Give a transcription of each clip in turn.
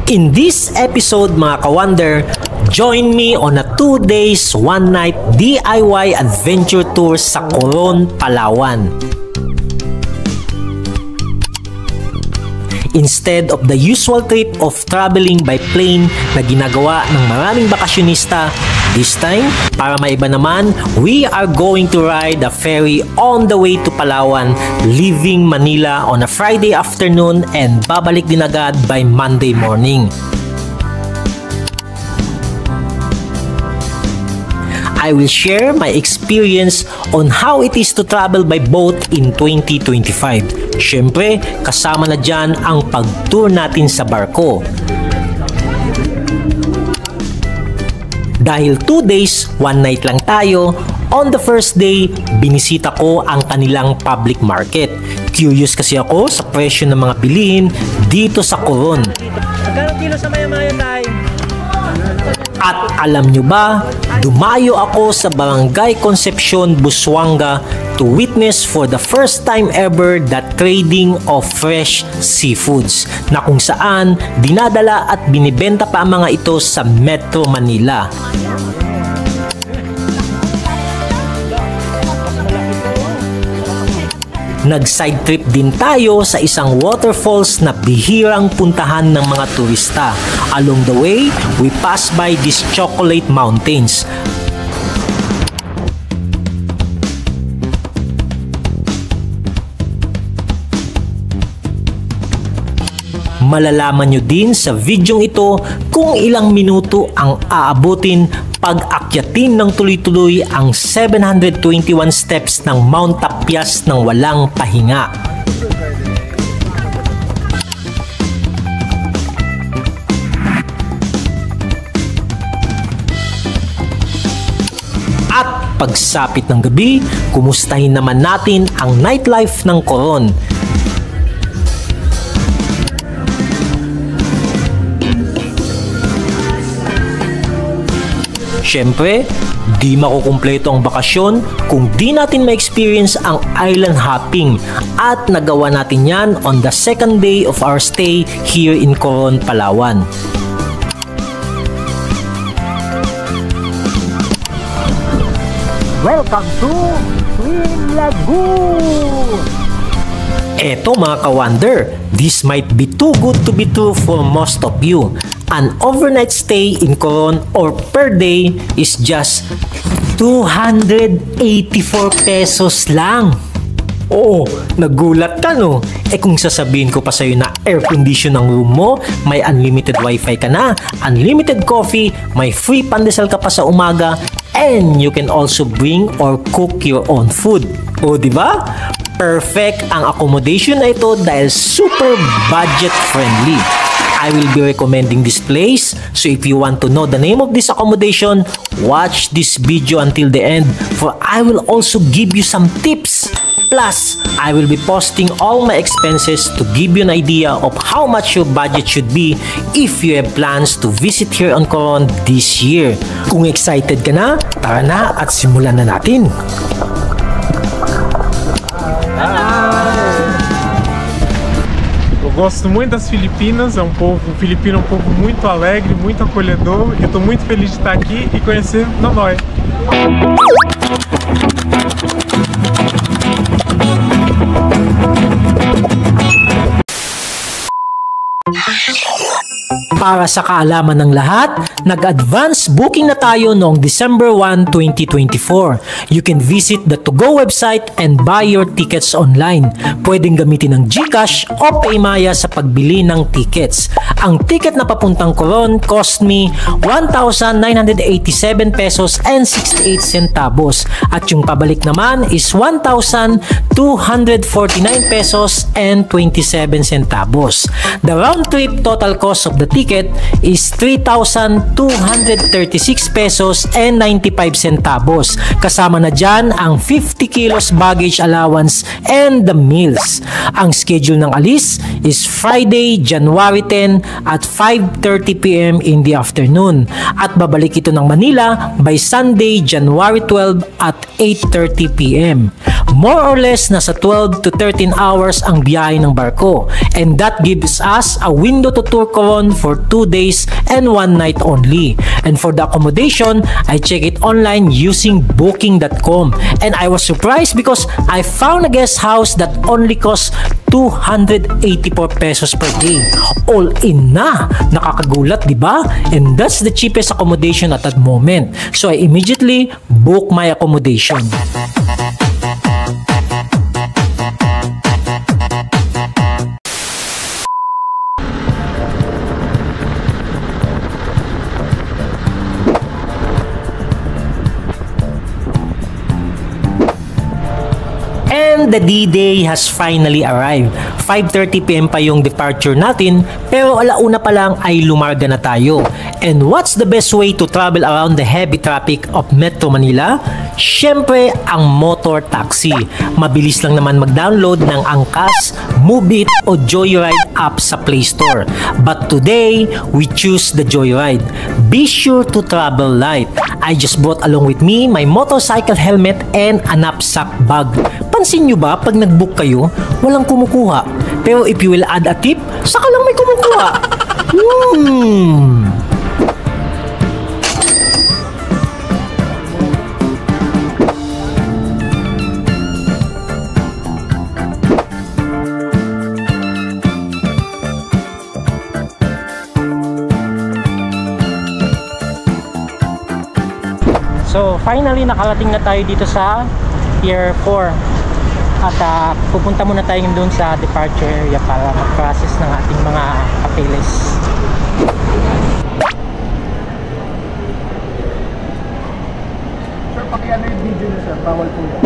In this episode mga ka-wonder, join me on a 2 days, 1 night DIY adventure tour sa Coron, Palawan. Instead of the usual trip of traveling by plane na ginagawa ng maraming bakasyonista, this time, para maiba naman, we are going to ride a ferry on the way to Palawan, leaving Manila on a Friday afternoon and babalik din agad by Monday morning. I will share my experience on how it is to travel by boat in 2025. Syempre, kasama na dyan ang pag-tour natin sa barko. Dahil 2 days, 1 night lang tayo, on the first day, binisita ko ang kanilang public market. Curious kasi ako sa presyo ng mga bilihin dito sa Coron. Magkano kilo sa maya-maya tayo? At alam nyo ba, dumayo ako sa Barangay Concepcion, Busuanga to witness for the first time ever the trading of fresh seafoods na kung saan dinadala at binibenta pa ang mga ito sa Metro Manila. Nag-side trip din tayo sa isang waterfalls na bihirang puntahan ng mga turista. Along the way, we passed by these chocolate mountains. Malalaman nyo din sa videong ito kung ilang minuto ang aabutin pag-akyatin ng tuloy-tuloy ang 721 steps ng Mount Tapias ng walang pahinga. At pagsapit ng gabi, kumustahin naman natin ang nightlife ng Coron. Siyempre, di makukumpleto ang bakasyon kung di natin ma-experience ang island hopping at nagawa natin yan on the second day of our stay here in Coron, Palawan. Welcome to Twin Lagoon! Eto mga ka-wonder, this might be too good to be true for most of you. An overnight stay in Coron or per day is just 284 pesos lang. Oo, nagulat ka no? Kung sasabihin ko pa sa'yo na air condition ang room mo, may unlimited wifi ka na, unlimited coffee, may free pandesal ka pa sa umaga, and you can also bring or cook your own food. O diba? Perfect ang accommodation na ito dahil super budget friendly. I will be recommending this place, so if you want to know the name of this accommodation, watch this video until the end for I will also give you some tips. Plus, I will be posting all my expenses to give you an idea of how much your budget should be if you have plans to visit here on Coron this year. Kung excited ka na, tara na at simulan na natin. Eu gosto muito das Filipinas, o filipino é um povo muito alegre, muito acolhedor, e eu estou muito feliz de estar aqui e conhecer Nanoy. Para sa kaalaman ng lahat, nag-advance booking na tayo noong December 1, 2024. You can visit the To-Go website and buy your tickets online. Pwedeng gamitin ng GCash o Paymaya sa pagbili ng tickets. Ang ticket na papuntang Coron cost me 1,987 pesos and 68 centavos. At yung pabalik naman is 1,249 pesos and 27 centavos. The round trip total cost of the ticket is 3,236 pesos and 95 centavos. Kasama na dyan ang 50 kilos baggage allowance and the meals. Ang schedule ng alis is Friday, January 10 at 5:30 p.m. in the afternoon. At babalik ito ng Manila by Sunday, January 12 at 8:30 p.m. More or less nasa 12 to 13 hours ang biyahe ng barko, and that gives us a window to tour Coron for 2 days and 1 night only. And for the accommodation, I check it online using booking.com, and I was surprised because I found a guest house that only costs 284 pesos per day. All in na! Nakakagulat, di ba? And that's the cheapest accommodation at that moment. So I immediately book my accommodation. And the D-Day has finally arrived. 5:30 PM pa yung departure natin, pero alauna pa lang ay lumarga na tayo. And what's the best way to travel around the heavy traffic of Metro Manila? Syempre, ang motor taxi. Mabilis lang naman mag-download ng Angkas, Move It o Joyride app sa Play Store. But today, we choose the Joyride. Be sure to travel light. I just brought along with me my motorcycle helmet and a knapsack bag. Pansin nyo ba, pag nag-book kayo, walang kumukuha. Pero if you will add a tip, saka lang may kumukuha. So finally nakarating na tayo dito sa Pier 4 at pupunta muna tayo doon sa departure area para mag-process ng ating mga papeles. Sir, pakiano yung video na sir, bawal po yan.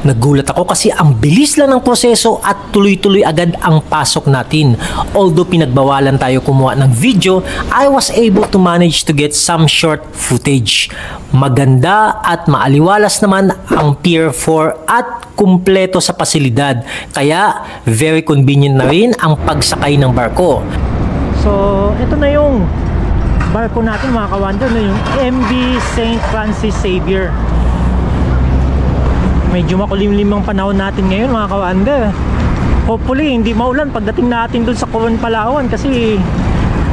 Nagulat ako kasi ang bilis lang ng proseso at tuloy-tuloy agad ang pasok natin. Although pinagbawalan tayo kumuha ng video, I was able to manage to get some short footage. Maganda at maaliwalas naman ang Pier 4 at kumpleto sa pasilidad. Kaya very convenient na rin ang pagsakay ng barko. So, ito na yung barko natin mga ka-wonder, na yung MV St. Francis Xavier. Medyo makulimlim ang panahon natin ngayon mga ka-wonder. Hopefully hindi maulan pagdating natin dun sa Coron, Palawan, kasi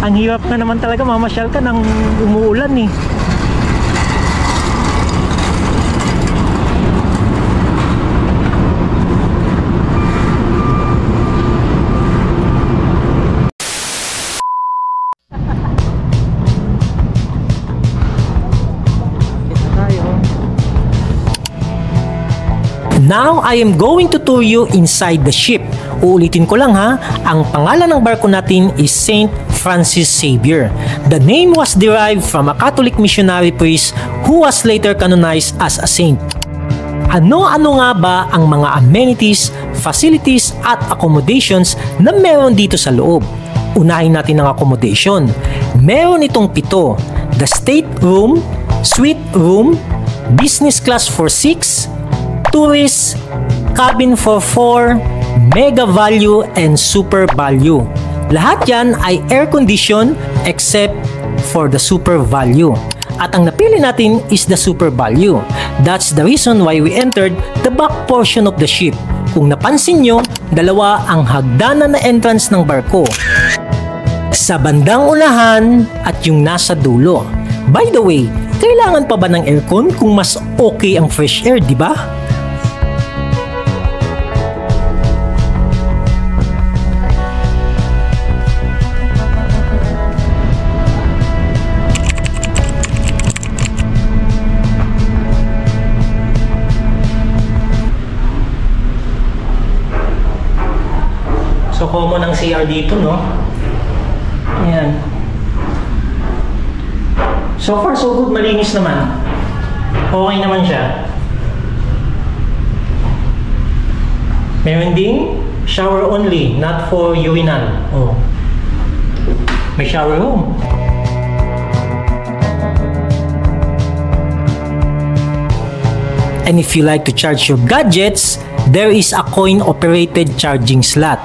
ang hirap na naman talaga mamasyal ka nang umuulan eh. Now, I am going to tour you inside the ship. Uulitin ko lang ha, ang pangalan ng barko natin is St. Francis Xavier. The name was derived from a Catholic missionary priest who was later canonized as a saint. Ano-ano nga ba ang mga amenities, facilities at accommodations na meron dito sa loob? Unahin natin ang accommodation. Meron itong 7. The state room, suite room, business class for 6, tourist, cabin for 4, mega value, and super value. Lahat yan ay air condition except for the super value. At ang napili natin is the super value. That's the reason why we entered the back portion of the ship. Kung napansin nyo, dalawa ang hagdanan na entrance ng barko. Sa bandang unahan at yung nasa dulo. By the way, kailangan pa ba ng aircon kung mas okay ang fresh air, di ba? So, common ang CR dito, no? Ayan. So far, so good. Malinis naman. Okay naman siya. Meron ding shower only, not for urinal. Oh. May shower room. And if you like to charge your gadgets, there is a coin-operated charging slot.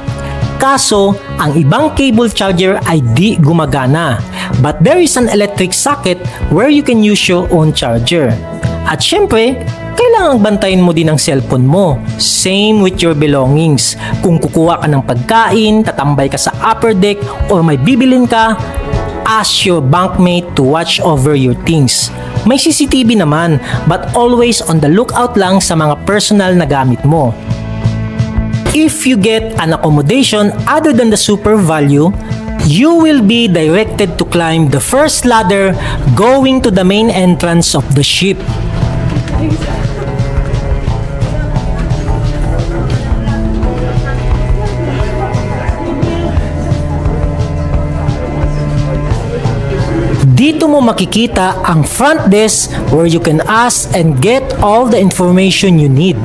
Kaso, ang ibang cable charger ay di gumagana. But there is an electric socket where you can use your own charger. At syempre, kailangan kailangang bantayan mo din ang cellphone mo. Same with your belongings. Kung kukuha ka ng pagkain, tatambay ka sa upper deck, or may bibilin ka, ask your bunkmate to watch over your things. May CCTV naman, but always on the lookout lang sa mga personal na gamit mo. If you get an accommodation other than the super value, you will be directed to climb the first ladder going to the main entrance of the ship. Dito mo makikita ang front desk where you can ask and get all the information you need.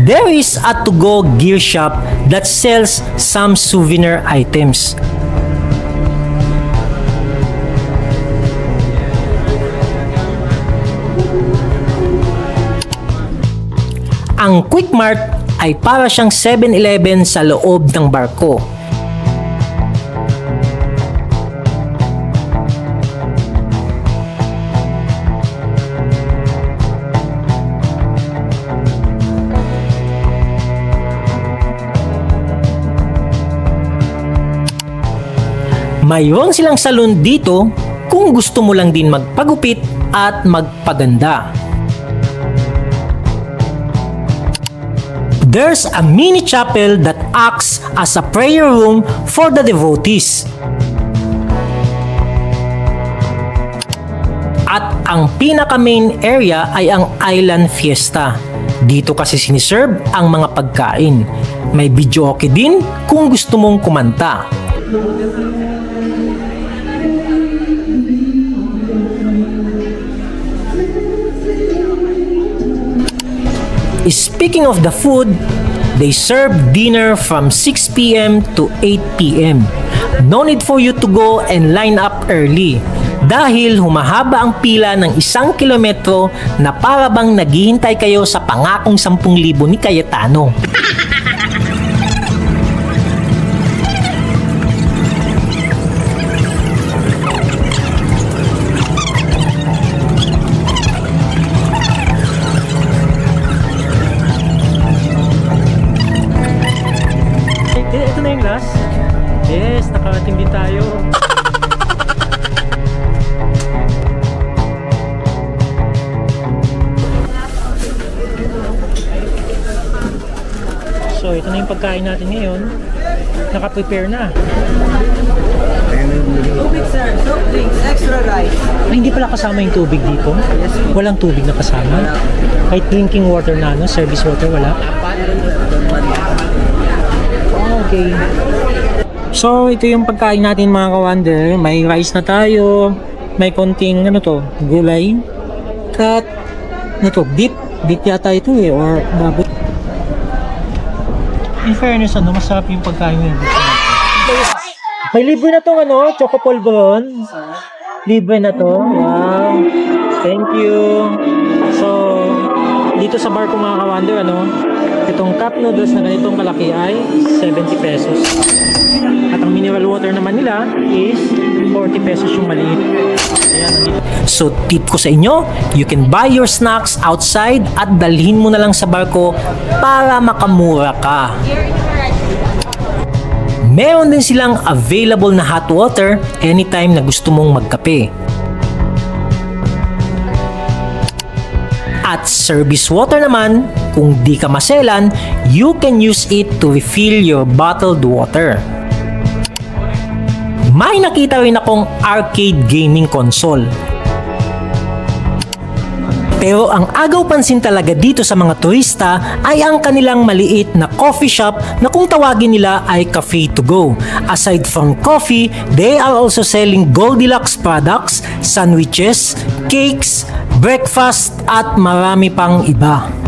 There is a to-go gear shop that sells some souvenir items. Ang Quick Mart ay para siyang 7-Eleven sa loob ng barko. Mayroon silang salon dito kung gusto mo lang din magpagupit at magpaganda. There's a mini chapel that acts as a prayer room for the devotees. At ang pinaka main area ay ang Island Fiesta. Dito kasi siniserve ang mga pagkain. May video okay din kung gusto mong kumanta. Speaking of the food, they serve dinner from 6 p.m. to 8 p.m. No need for you to go and line up early dahil humahaba ang pila ng 1 kilometro na para bang naghihintay kayo sa pangakong 10,000 ni Cayetano. Ito na yung last. Yes, nakarating din tayo. So, ito na yung pagkain natin ngayon. Naka-prepare na. Tubig sir, soft drinks, extra rice. Ay, hindi pala kasama yung tubig dito? Walang tubig na kasama? Kahit drinking water na, no? Service water, wala? Okay. So, ito yung pagkain natin mga ka-wonder. May rice na tayo. May konting, ano to, gulay. Cut. Ano to, beef. Beef yata ito eh, or baboy. In fairness, ano, masarap yung pagkain nyo. May libre na tong ano, choco polvoron. Libre na to. Wow. Thank you. So, dito sa bar ko mga ka-wonder, ano, itong cup noodles na ganitong kalaki ay 70 pesos. At ang mineral water naman nila is 40 pesos yung maliit. Ayan, So tip ko sa inyo, you can buy your snacks outside at dalhin mo na lang sa barko para makamura ka. Meron din silang available na hot water anytime na gusto mong magkape. At service water naman, kung di ka maselan, you can use it to refill your bottled water. May nakita rin akong arcade gaming console. Pero ang agaw pansin talaga dito sa mga turista ay ang kanilang maliit na coffee shop na kung tawagin nila ay cafe to go. Aside from coffee, they are also selling Goldilocks products, sandwiches, cakes, breakfast at marami pang iba.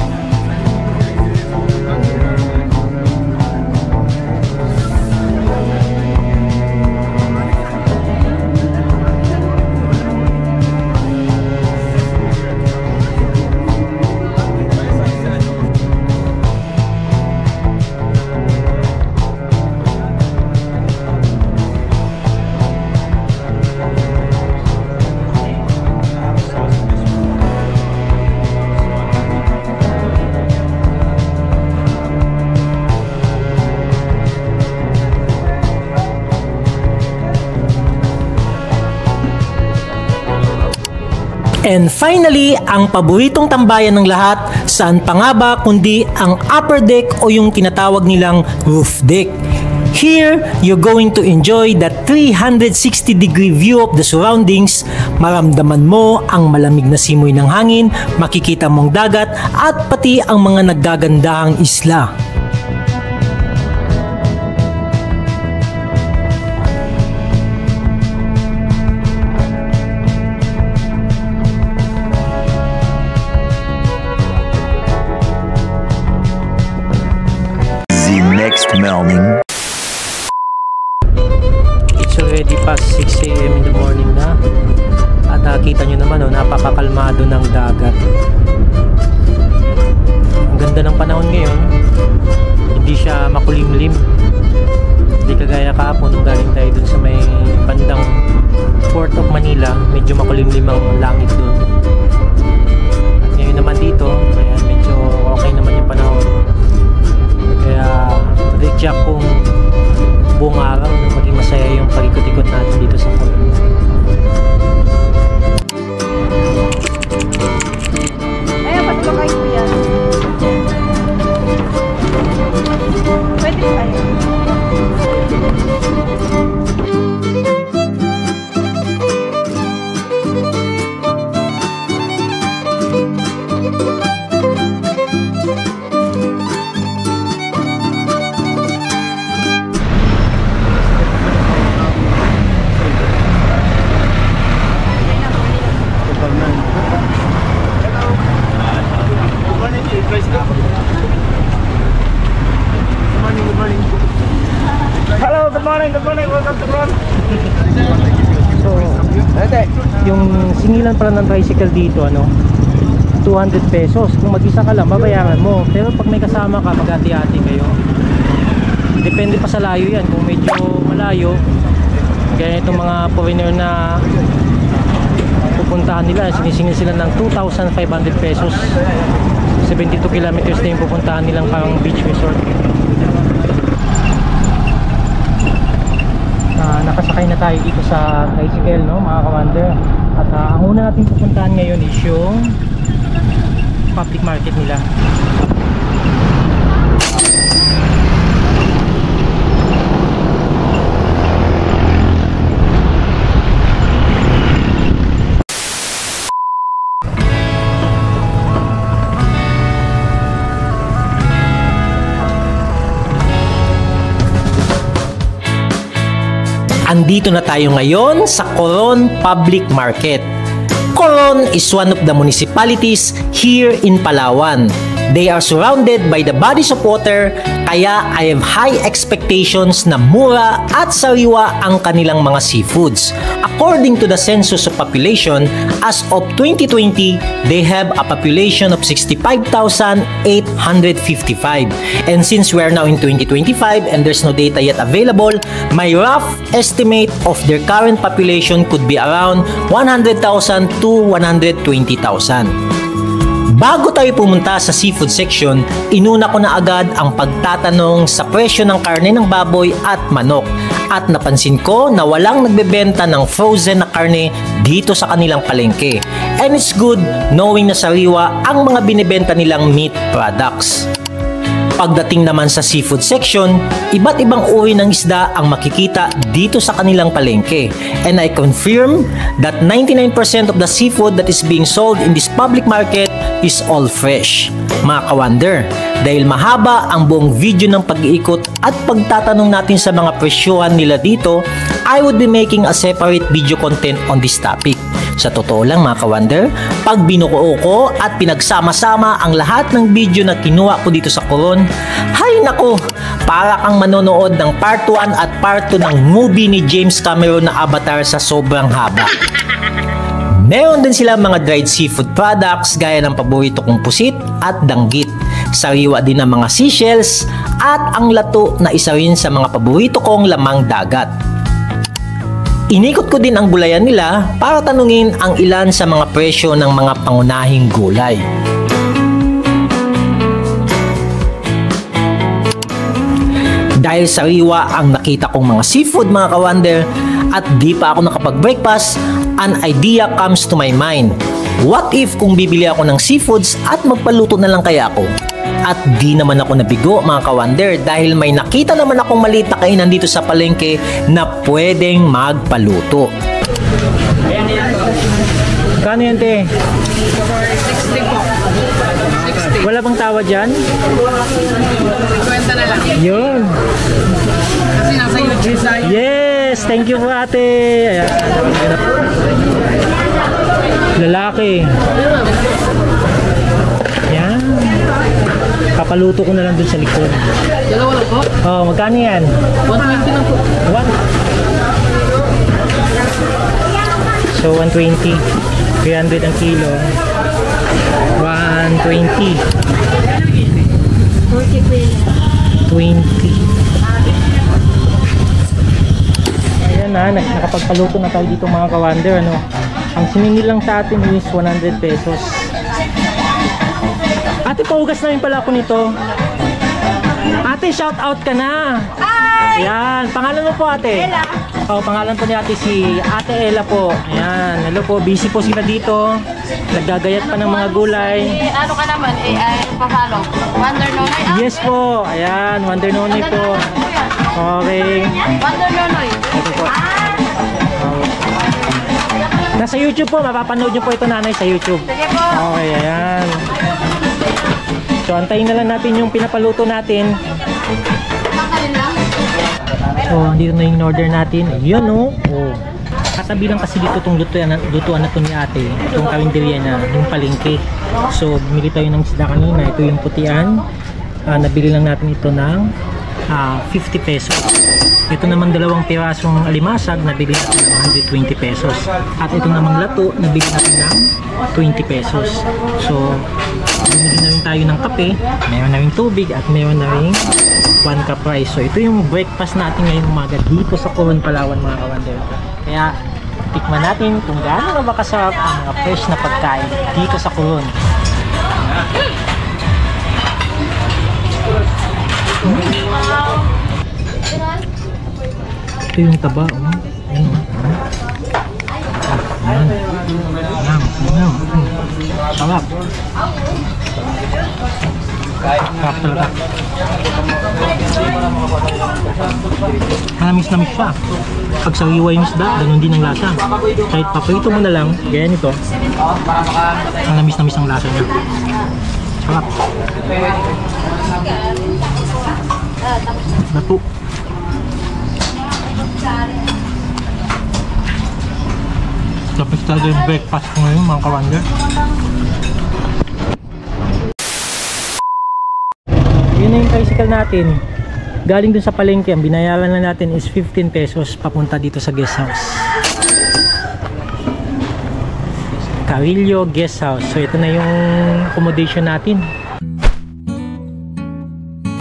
And finally, ang paboritong tambayan ng lahat, saan pa nga ba kundi ang upper deck o yung tinatawag nilang roof deck. Here, you're going to enjoy the 360-degree view of the surroundings. Maramdaman mo ang malamig na simoy ng hangin, makikita mong dagat at pati ang mga naggagandahang isla. The next morning. It's already past 6 a.m. in the morning na. At kita nyo naman, napakakalmado ng dagat. Ang ganda ng panahon ngayon. Hindi siya makulimlim. Hindi kagaya kahapon nung galing tayo dun sa may bandang Port of Manila. Medyo makulimlim ang langit dun. At ngayon naman dito, kaya medyo okay naman yung panahon. Kaya reject kung buong araw na maging masaya yung pag-ikot-ikot natin dito sa Coron. Ay, patulong kayo po yan. Pwede po kayo. Hello, good morning, welcome to Ron. So, yung singilan pala ng tricycle dito, 200 pesos. Kung mag-isa ka lang, babayaran mo. Pero pag may kasama ka, mag-ati-ati kayo. Depende pa sa layo yan. Kung medyo malayo, gaya itong mga foreigner na pupuntahan nila, sinisingil sila ng 2,500 pesos. 72 kilometers na yung pupuntahan nilang parang beach resort. Nakasakay na tayo dito sa tricycle, mga ka-wonder. At ang una natin pupuntahan ngayon is yung public market nila. Andito na tayo ngayon sa Coron Public Market. Coron is one of the municipalities here in Palawan. They are surrounded by the bodies of water, kaya I have high expectations na mura at sariwa ang kanilang mga seafoods. According to the Census of Population, as of 2020, they have a population of 65,855. And since we are now in 2025 and there's no data yet available, my rough estimate of their current population could be around 100,000 to 120,000. Bago tayo pumunta sa seafood section, inuna ko na agad ang pagtatanong sa presyo ng karne ng baboy at manok. At napansin ko na walang nagbebenta ng frozen na karne dito sa kanilang palengke. And it's good knowing na sariwa ang mga binibenta nilang meat products. Pagdating naman sa seafood section, iba't ibang uri ng isda ang makikita dito sa kanilang palengke. And I confirm that 99% of the seafood that is being sold in this public market is all fresh. Mga ka-wonder, dahil mahaba ang buong video ng pag-iikot at pagtatanong natin sa mga presyohan nila dito, I would be making a separate video content on this topic. Sa totoo lang mga ka-wonder, pag binukuo ko at pinagsama-sama ang lahat ng video na kinuha ko dito sa Coron, hay nako, para kang manonood ng part 1 at part 2 ng movie ni James Cameron na Avatar sa sobrang haba. Meron din sila mga dried seafood products gaya ng paborito kong pusit at danggit. Sariwa din ang mga seashells at ang lato na isa rin sa mga paborito kong lamang dagat. Inikot ko din ang gulayan nila para tanungin ang ilan sa mga presyo ng mga pangunahing gulay. Dahil sariwa ang nakita kong mga seafood mga ka-wonder, at di pa ako nakapag-breakfast, an idea comes to my mind. What if kung bibili ako ng seafoods at magpaluto na lang kaya ako? At di naman ako nabigo mga ka-wonder dahil may nakita naman akong maliit na kainan dito sa palengke na pwedeng magpaluto. Kano yan, te? 60 po. 60. Wala bang tawa dyan? 50 na lang. Yun. Kasi nasa YouTube tayo. Yes! Thank you po, ate. Ayan. Lalaki. Yan. Papaluto ko na lang dun sa likod. Dalawa lang po. Oh, magkano yan? 120 lang po. What? So, 120. 300 ang kilo. 120. 20. Ayan na, nakapagpaluto na tayo dito mga ka-wonder, ano. Ang siningil lang sa atin is 100 pesos. Ate, paugas namin pala ako nito. Ate, shout out ka na. Hi! Ayan, pangalan mo po, ate? Ella. Oh, pangalan po ni ate si Ate Ella po. Ayan, hello po, busy po sila dito. Naggagayat pa ng mga gulay. Ano ka naman? Ay, papalo. Wonder Nonoy? Yes po, ayan, Wonder Nonoy po. Okay. Wonder Nonoy. Ito po. Nasa YouTube po, mapapanood nyo po ito nanay sa YouTube. Sige po. Okay, ayan. So, antayin na lang natin yung pinapaluto natin. So, dito na yung order natin. Ayan, oh. Oh. Katabi lang kasi dito itong lutuan na to ni ate. Itong karinderya niya, yung palengke. So, bumili tayo ng isda kanina. Ito yung putian. Nabili lang natin ito ng 50 pesos. Ito naman dalawang pirasong alimasag, nabili natin ng 120 pesos. At ito namang lato, nabili natin ng 20 pesos. So, bumili na rin tayo ng kape, mayroon na rin tubig, at mayroon na rin 1 cup rice. So, ito yung breakfast natin ngayong umaga dito sa Coron, Palawan mga ka-wonder. Kaya, tikman natin kung gaano na ba kasarap ang mga fresh na pagkain dito sa Coron. Ito yung taba, oh. Ayan, oh. Ayan. Ayan. Sarap. Sarap talaga. Manamis-namis siya. Pag sariwa yung isda, ganun din ang lasa. Kahit paprito mo na lang, gaya nito, manamis-namis ang lasa niya. Sarap. Lato. Tapos talaga yung breakfast ko ngayon mga ka-wonder. Yun na yung tricycle natin. Galing dun sa palengke, ang binayaran na natin is 15 pesos papunta dito sa guest house. Carillo Guest House. So ito na yung accommodation natin.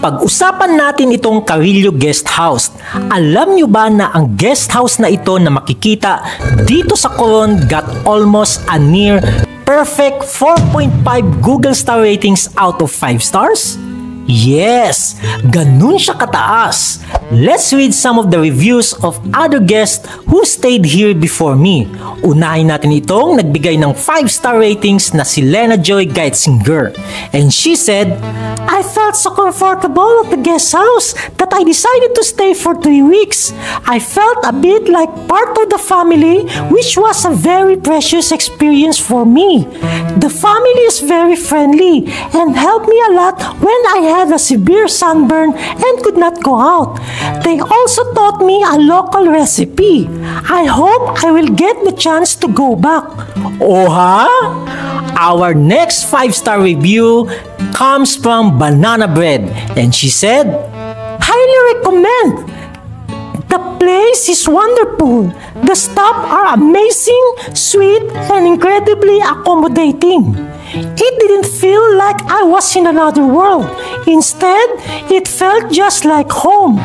Pag-usapan natin itong Carillo Guest House. Alam nyo ba na ang guest house na ito na makikita dito sa Coron got almost a near perfect 4.5 Google star ratings out of 5 stars? Yes, ganun siya kataas. Let's read some of the reviews of other guests who stayed here before me. Unahin natin itong nagbigay ng 5-star ratings na si Lena Joy Geitzinger. And she said, I felt so comfortable at the guest house that I decided to stay for 3 weeks. I felt a bit like part of the family, which was a very precious experience for me. The family is very friendly and helped me a lot when I had a severe sunburn and could not go out. They also taught me a local recipe. I hope I will get the chance to go back. Oh ha? Our next 5-star review comes from Banana Bread, and she said, Highly recommend. The place is wonderful. The staff are amazing, sweet, and incredibly accommodating. It didn't feel like I was in another world. Instead, it felt just like home.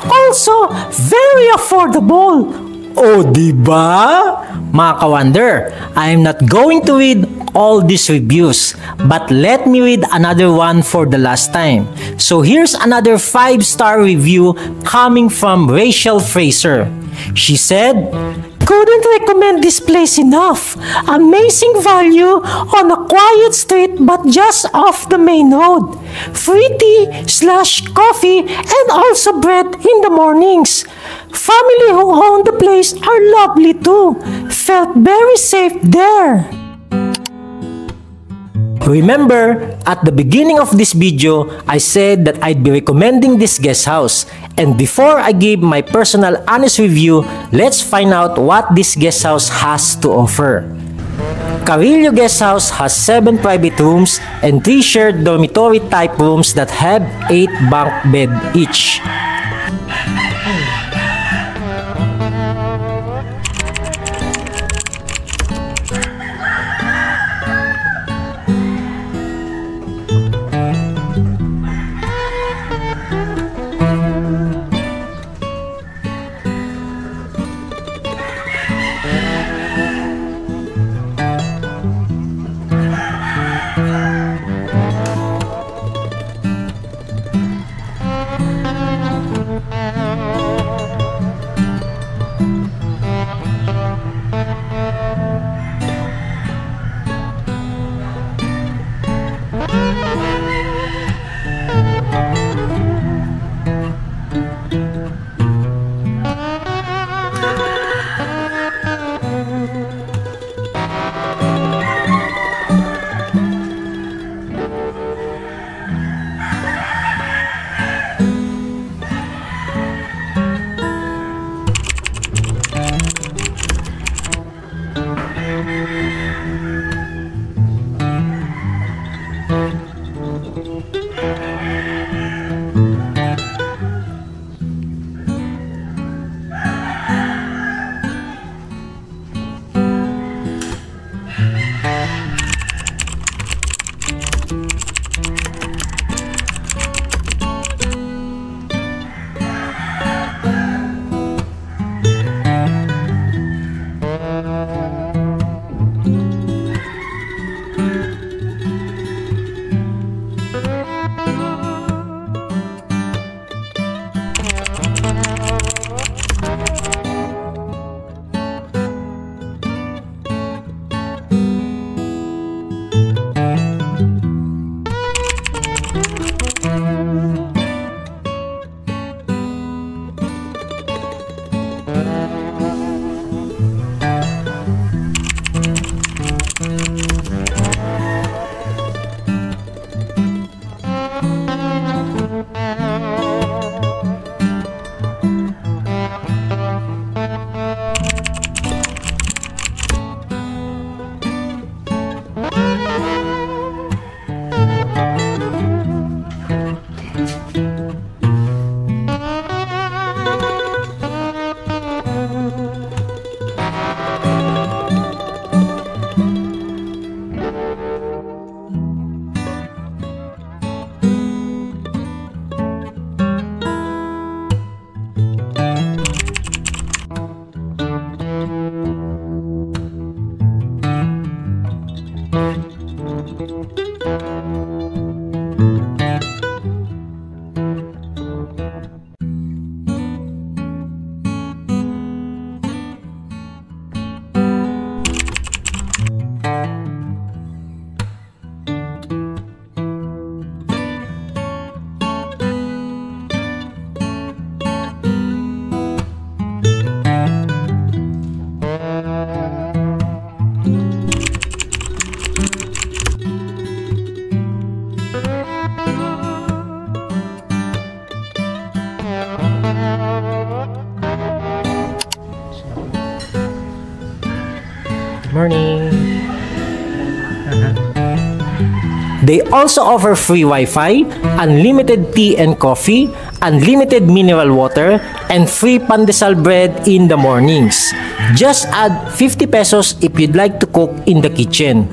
Also, very affordable. O diba? Mga ka-wonder, I am not going to read all these reviews, but let me read another one for the last time. So here's another 5-star review coming from Rachel Fraser. She said, "Couldn't recommend this place enough. Amazing value on a quiet street but just off the main road. Free tea/coffee and also bread in the mornings. Family who own the place are lovely too. Felt very safe there." Remember, at the beginning of this video, I said that I'd be recommending this guest house. And before I give my personal honest review, let's find out what this guest house has to offer. Carillo Guest House has 7 private rooms and 3 shared dormitory type rooms that have 8 bunk bed each. Morning. They also offer free Wi-Fi, unlimited tea and coffee, unlimited mineral water, and free pandesal bread in the mornings. Just add 50 pesos if you'd like to cook in the kitchen.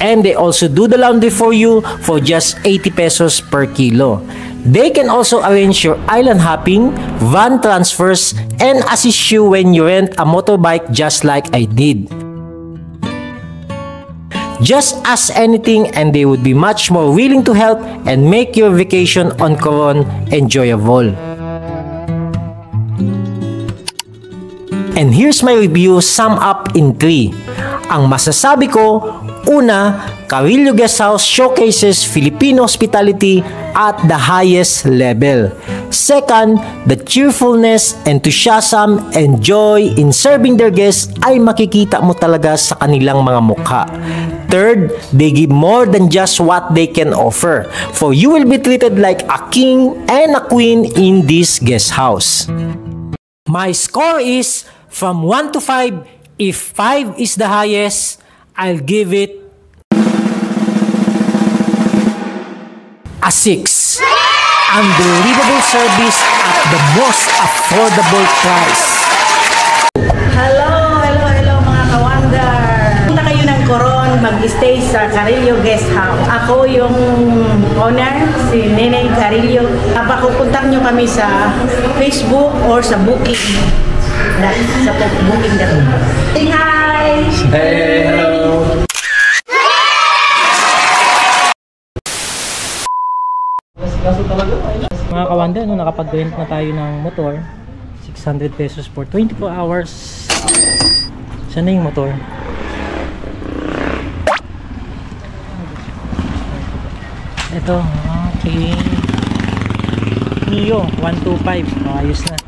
And they also do the laundry for you for just 80 pesos per kilo. They can also arrange your island hopping, van transfers, and assist you when you rent a motorbike just like I did. Just ask anything and they would be much more willing to help and make your vacation on Coron enjoyable. And here's my review sum up in 3. Ang masasabi ko, una, Carrillo Guest House showcases Filipino hospitality at the highest level. Second, the cheerfulness, enthusiasm, and joy in serving their guests ay makikita mo talaga sa kanilang mga mukha. Third, they give more than just what they can offer, for you will be treated like a king and a queen in this guest house. My score is from 1 to 5. If 5 is the highest, I'll give it a 6. Unbelievable service at the most affordable price. Hello mga ka-wonder. Punta kayo ng Coron, mag-stay sa Carrillo Guest House. Ako yung owner, si Neneng Carrillo. Pakukontak nyo kami sa Facebook or sa booking. Sa booking.com. Say hi! Hey, hello! Mga ka-wonder, no, nakapag-rent na tayo ng motor. 600 pesos for 24 hours. Saan na yung motor? Ito, okay. Mio 125. Ayos na.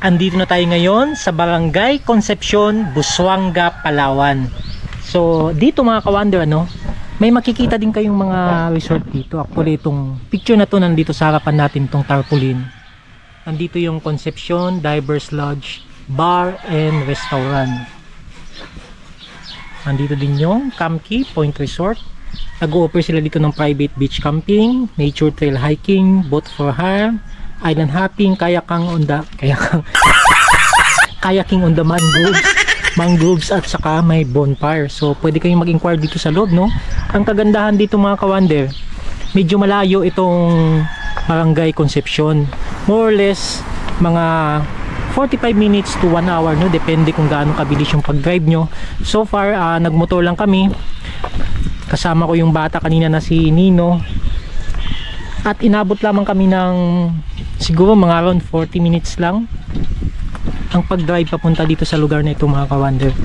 Andito na tayo ngayon sa Barangay Concepcion, Busuanga, Palawan. So dito mga ka-wonder, ano, may makikita din kayong mga resort dito. Actually itong picture na to nandito sa harapan natin, itong tarpaulin. Nandito yung Concepcion Divers Lodge, Bar and Restaurant. Nandito din yung Camkey Point Resort. Nag-o-offer sila dito ng private beach camping, nature trail hiking, boat for hire, island hopping, kayaking on the mangroves at saka may bonfire. So pwede kayong mag-inquire dito sa loob, no? Ang kagandahan dito mga ka-wonder, medyo malayo itong Barangay Concepcion. More or less mga 45 minutes to 1 hour, no? Depende kung gaano kabilis yung pag-drive nyo. So far, nagmotor lang kami. Kasama ko yung bata kanina na si Nino. At inabot lamang kami ng siguro mga around 40 minutes lang ang pag-drive papunta dito sa lugar na ito mga ka-wonder.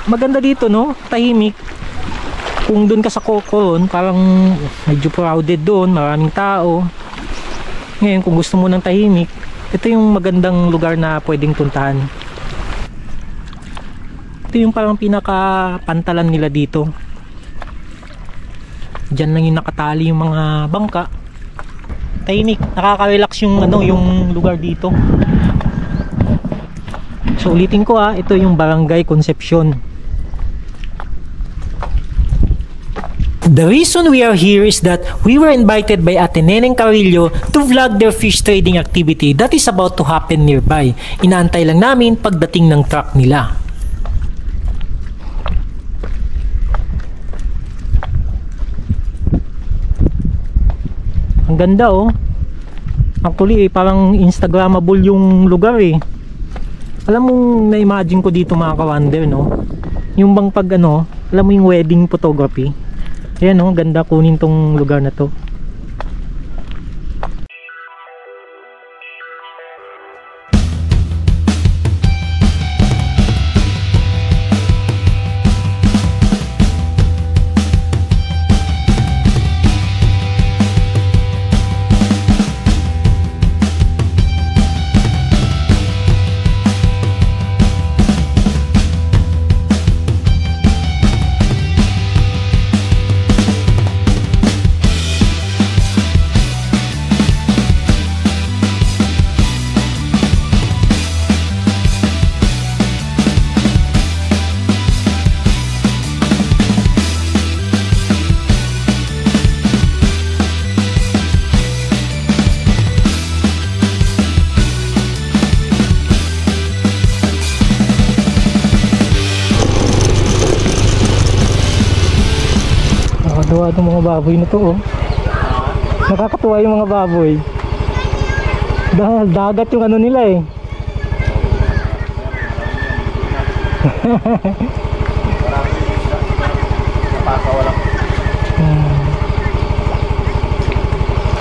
Maganda dito, no? Tahimik. Kung doon ka sa Coron, parang medyo crowded doon, maraming tao. Ngayon kung gusto mo ng tahimik, ito yung magandang lugar na pwedeng puntahan. Ito yung parang pinaka-pantalan nila dito. Diyan lang yung nakatali yung mga bangka. Tahimik, nakaka-relax yung yung lugar dito. So ulitin ko, ito yung Barangay Concepcion. The reason we are here is that we were invited by Ate Neneng Carrillo to vlog their fish trading activity that is about to happen nearby. Inaantay lang namin pagdating ng truck nila. Ang ganda, oh. Actually parang instagramable yung lugar eh. Alam mo, na-imagine ko dito mga ka-wonder, no? Yung bang pag alam mo yung wedding photography. Ayan, no? Ganda kunin tong lugar na to. Nakakatuwa itong mga baboy na to, oh. Nakakatuwa yung mga baboy. Dahil dagat yung ano nila eh.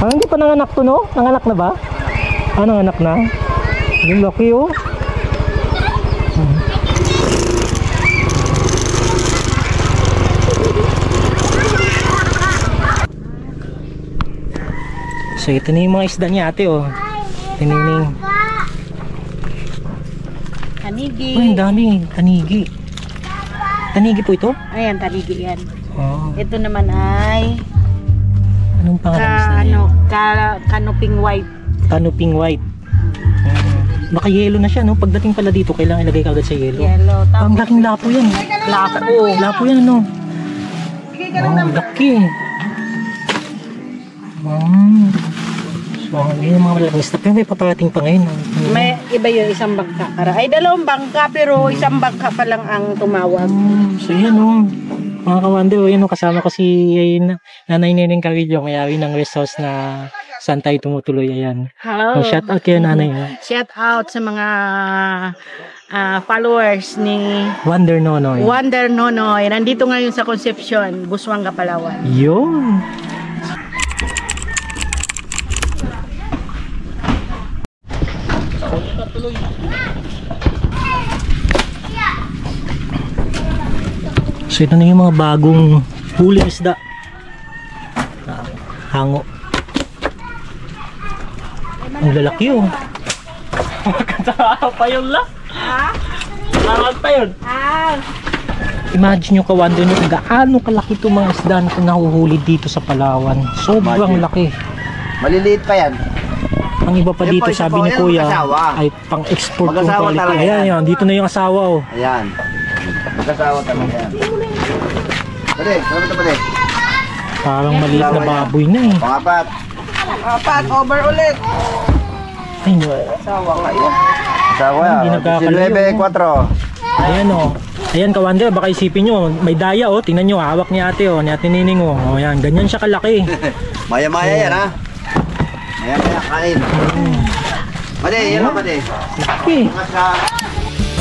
Parang hindi pa nanganak to, no? Nanganak na ba? Ah, nanganak na? Yung laki, oh. So ito na yung mga isda niya ate, oh. Tinining. Tanigi. Ay, ang dami. Tanigi. Tanigi po ito? Ayan, tanigi yan. Oh. Ito naman ay Anong pangalan isda niya? canoping white. Canoping white. Naka-yellow na siya, no? Pagdating pala dito, kailangan ilagay ka agad sa yellow. Yellow. Ang laking lapo yan. Lapo. Lapo yan, no? Ang laki. So, yun yung mga malaking isda. Pero may paparating pa ngayon. May iba yung isang bangka. Ay, dalawang bangka pero isang bangka pa lang ang tumawag. So, yan, no? Mga ka-wonder, yun, no? Kasama ko si Nanay Neneng Carillo, may-ari ng rest house na saan tayo tumutuloy. Ayan. Hello. So, shout out kayo, Nanay. Shout out sa mga followers ni Wonder Nonoy. Wonder Nonoy. Nandito ngayon sa Concepcion, Busuanga, Palawan. Yun. So ito na yung mga bagong huling isda. Hango. Ang lalaki, oh. Makatawa pa yun la. Ha? Lahat pa yun. Imagine nyo ka-wonder nyo kung gaano kalaki itong mga isda na nahuhuli dito sa Palawan. Sobrang laki. Maliliit pa yan. Ang iba pa dito, sabi ni Kuya, ay pang-export kong quality. Ayan, yan. Dito na yung asawa, oh. Ayan. Mag-asawa talaga yan. Pwede, salamat na pwede. Parang maliit na baboy na, eh. Pangapat. Apat, over ulit. Ay, no. Asawa yan. Hindi nagkakalayo. 19-4. Ayan, oh. Ayan, ka-wonder, baka isipin nyo, may daya, oh. Tingnan nyo, hawak ni ate, oh. Ni ate Nining, oh. Oh, yan. Ganyan siya kalaki. Maya-maya yan, ha? Maya-maya, kain. Pwede, yan mo, pwede. Laki.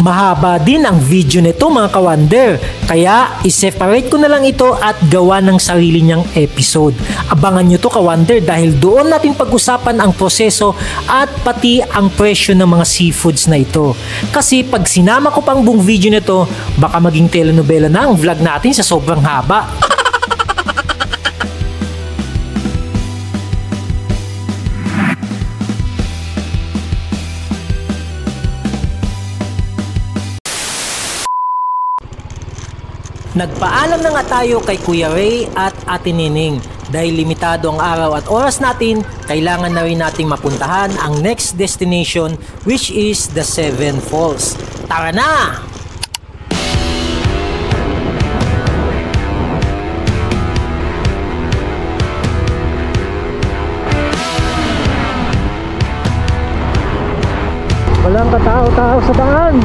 Mahaba din ang video nito mga ka-wonder, kaya i-separate ko na lang ito at gawa ng sarili niyang episode. Abangan nyo to ka-wonder dahil doon natin pag-usapan ang proseso at pati ang presyo ng mga seafoods na ito. Kasi pag sinama ko pang buong video nito, baka maging telenovela na ang vlog natin sa sobrang haba. Nagpaalam na nga tayo kay Kuya Ray at Ate Nining. Dahil limitado ang araw at oras natin, kailangan na rin nating mapuntahan ang next destination, which is the Seven Falls. Tara na! Walang katao-tao sa daan.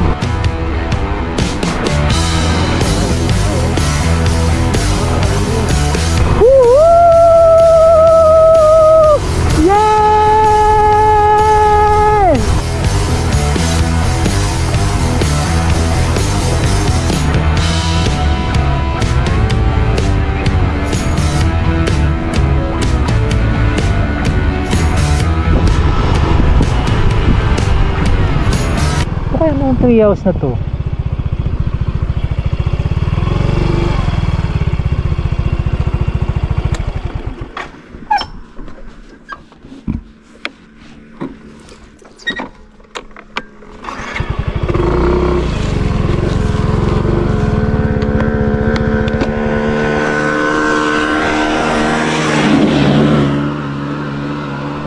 Kaya ano ang 3 hours na to?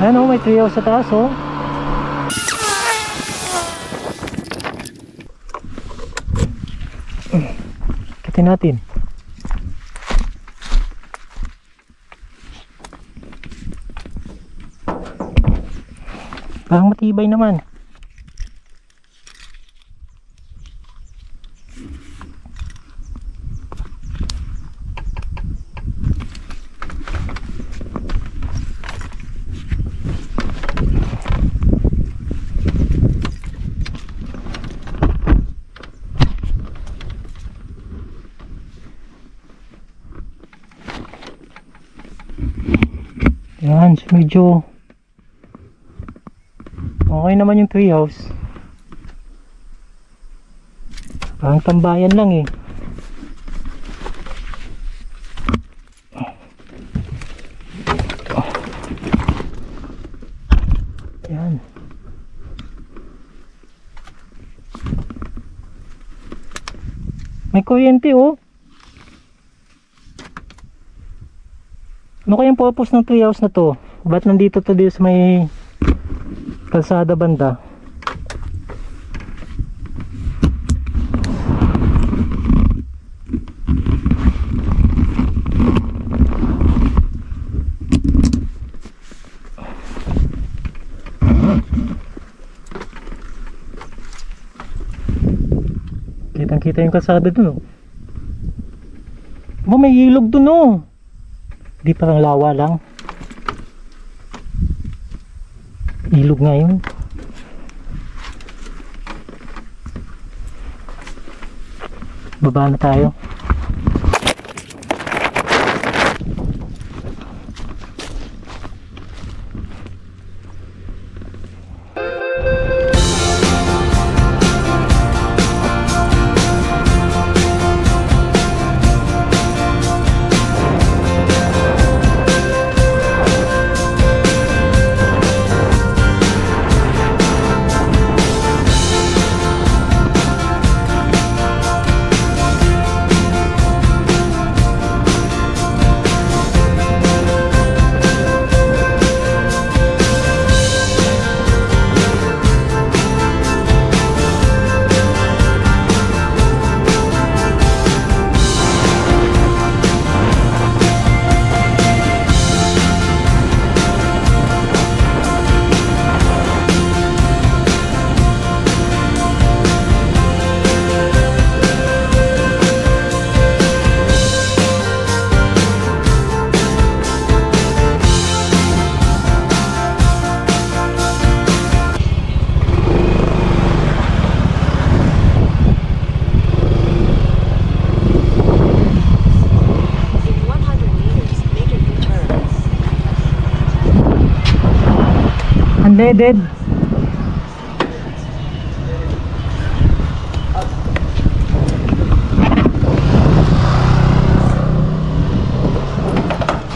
Ano, may 3 hours sa taas, oh. Kitin natin. Parang matibay naman. Yan, medyo okay naman yung treehouse. Parang tambayan lang eh. Yan. May kuryente oh. Ano kayang purpose ng treehouse na to? Ba't nandito to dito sa may kalsada banda? Kitang-kita yung kalsada dun oh. Oh, may ilog dun oh. Di parang lawa lang. Ilog nga yun. Baba na tayo. Unleaded.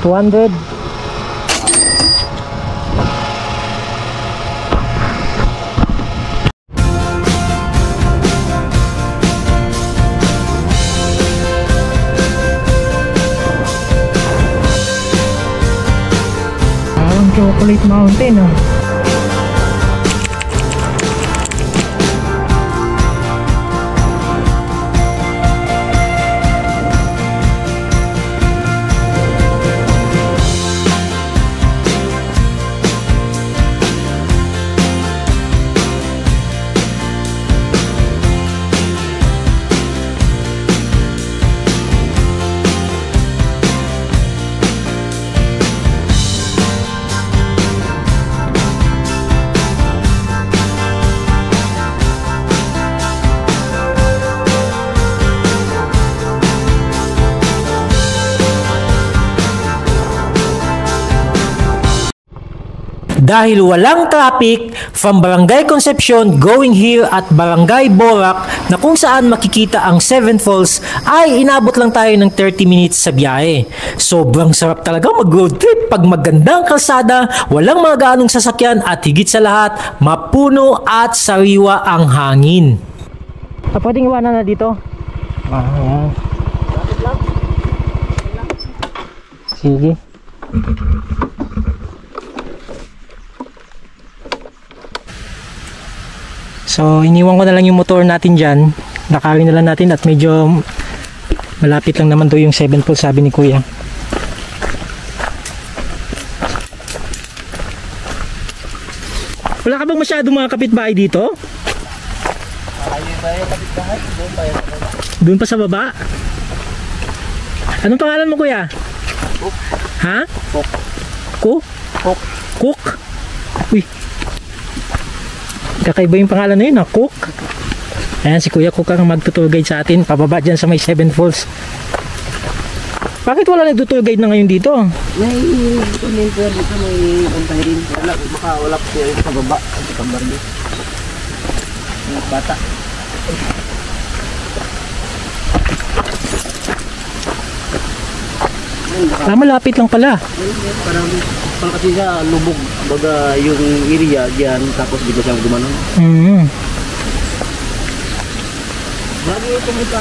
$200. Chocolate Mountain ah. Dahil walang traffic from Barangay Concepcion going here at Barangay Borac na kung saan makikita ang Seven Falls ay inabot lang tayo ng 30 minutes sa biyahe. Sobrang sarap talaga mag-road trip pag magandang kalsada, walang mga gaanong sasakyan at higit sa lahat, mapuno at sariwa ang hangin. Pwedeng iwanan na dito? Ayan. Sige. So iniwan ko na lang yung motor natin dyan. Nakawin na lang natin at medyo malapit lang naman to yung 7 Falls sabi ni Kuya. Wala ka bang masyadong mga kapitbahay dito? Doon pa sa baba? Anong pangalan mo Kuya? Cook. Ha? Cook. Cook? Cook. Cook? Uy. Kakaiba yung pangalan na yun, Cook. Ayan, si Kuya Cook ang magtutour guide sa atin. Pababa dyan sa may 7 Falls. Bakit wala nag-tour guide na ngayon dito? May commander dito, may untay rin. Baka wala po sa baba. Sa kambar dito. May bata. Malapit lang pala. Parang kasi sa lubog. Baga yung area dyan, tapos dito siyang gumanon. Lagi pumunta.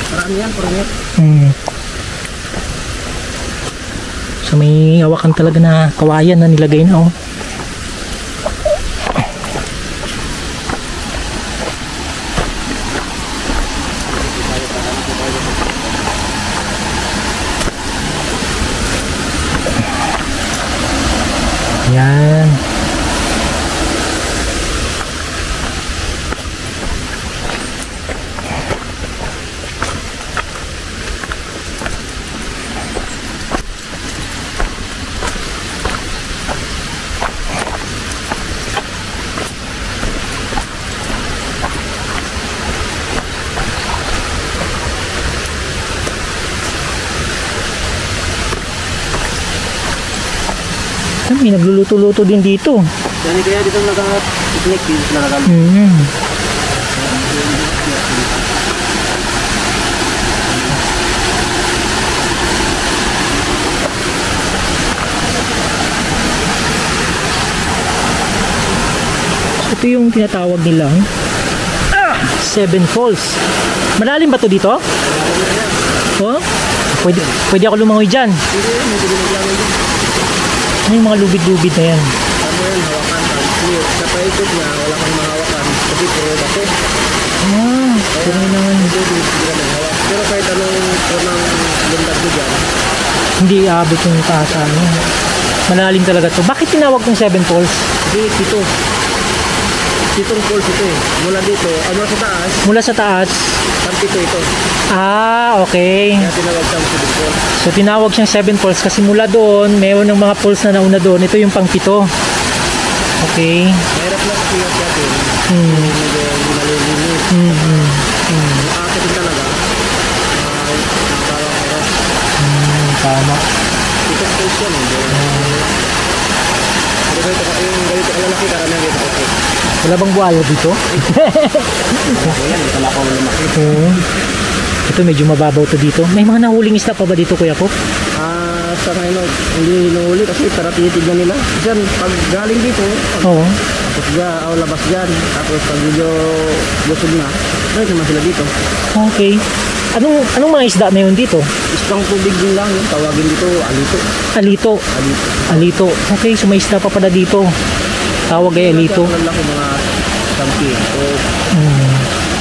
Marami yan, parang So may hawakan talaga na kawayan na nilagay na, oh. Yan. May nagluluto-luto din dito. Kaya dito naka-picnic dito na Ito yung tinatawag nilang Seven Falls. Malalim ba to dito? Oh? Pwede ako lumangoy dyan. Ano yung mga lubid-lubid na yan? Ano yan, hawakan. Sa paikot niya, wala kang mahawakan. Kasi puro bato. Pero naman. Pero kahit anong unang lundag mo dyan. Hindi aabot yung taasan. Malalim talaga to. Bakit tinawag kong Seven Falls? Hindi, pito. Pitong falls ito eh. Mula dito, mula sa taas. Mula sa taas? Pito ito. Okay. Kaya tinawag siyang Seven Falls. So tinawag siyang Seven Falls kasi mula doon, mayroon ng mga falls na nauna doon. Ito yung pang-pito. Okay. Mahirap lang kasi yung natin. Medyo nalilimit. Nakakit din talaga. Parang oras. Tama. Pitong falls yan eh. Pero yung ganito kalalaki, karamihan dito kasi. Wala bang buhaya dito? Yan, wala akong lumaki. Ito medyo mababaw to dito. May mga nahuling isda pa ba dito, Kuya Pop? Sa ngayon, hindi hinuhuli kasi para tinitignan nila. Diyan, pag galing dito, tapos labas dyan, tapos pag medyo busog na, balik naman sila dito. Okay. Anong mga isda na yun dito? Isang tubig din lang, yung tawagin dito, alito. Alito. Okay, so may isda pa pala dito. Tawag ay alito. Wala ko mga tampi.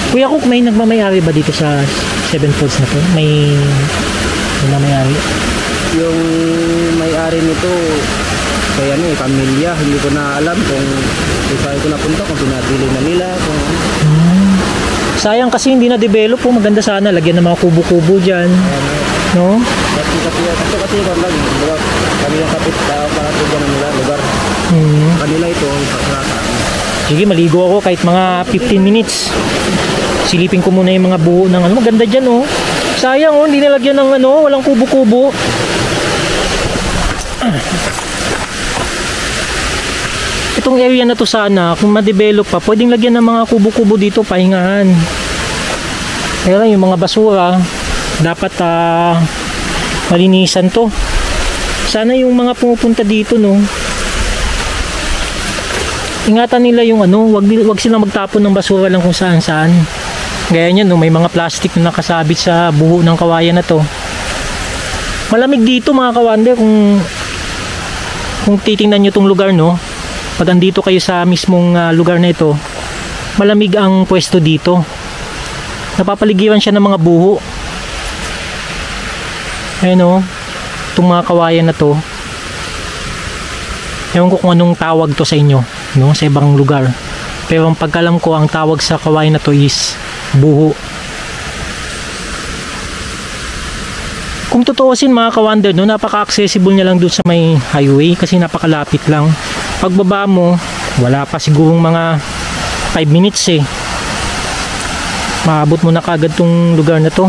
Kuya Cook, may nagmamayari ba dito sa Seven Falls na to? May nagmamayari? Yung may-ari nito, kaya pamilya, hindi ko na alam kung saan ko napunta, kung pinabili na nila. Sayang kasi hindi na develop po. Maganda sana, lagyan ng mga kubo-kubo dyan. No? Kasi kami yung kapit para po dyan nila lugar. Kanila ito, sige, maligo ako kahit mga 15 minutes. Silipin ko muna yung mga buo ng maganda dyan, oh. Sayang, oh, hindi nilagyan ng walang kubo-kubo. Itong area na to sana, kung ma-develop pa, pwedeng lagyan ng mga kubo-kubo dito, pahingahan. Kaya lang, yung mga basura, dapat malinisan to. Sana yung mga pumupunta dito, no, ingatan nila yung wag silang magtapon ng basura lang kung saan-saan. Gaya niyan, no, may mga plastic na nakasabit sa buho ng kawayan na to. Malamig dito, mga kawander, kung titingnan nyo tong lugar, no, pag andito kayo sa mismong lugar na ito, malamig ang pwesto dito. Napapaligiran siya ng mga buho. Ayun, no, itong mga kawayan na to, ewan ko kung anong tawag to sa inyo, no, sa ibang lugar, pero ang pagkalam ko, ang tawag sa kawayan na to is buho. Kung tutuusin, mga kawander, no, napaka-accessible niya lang doon sa may highway kasi napakalapit lang. Pagbaba mo, wala pa sigurong mga 5 minutes maabot mo na kagad tong lugar na to.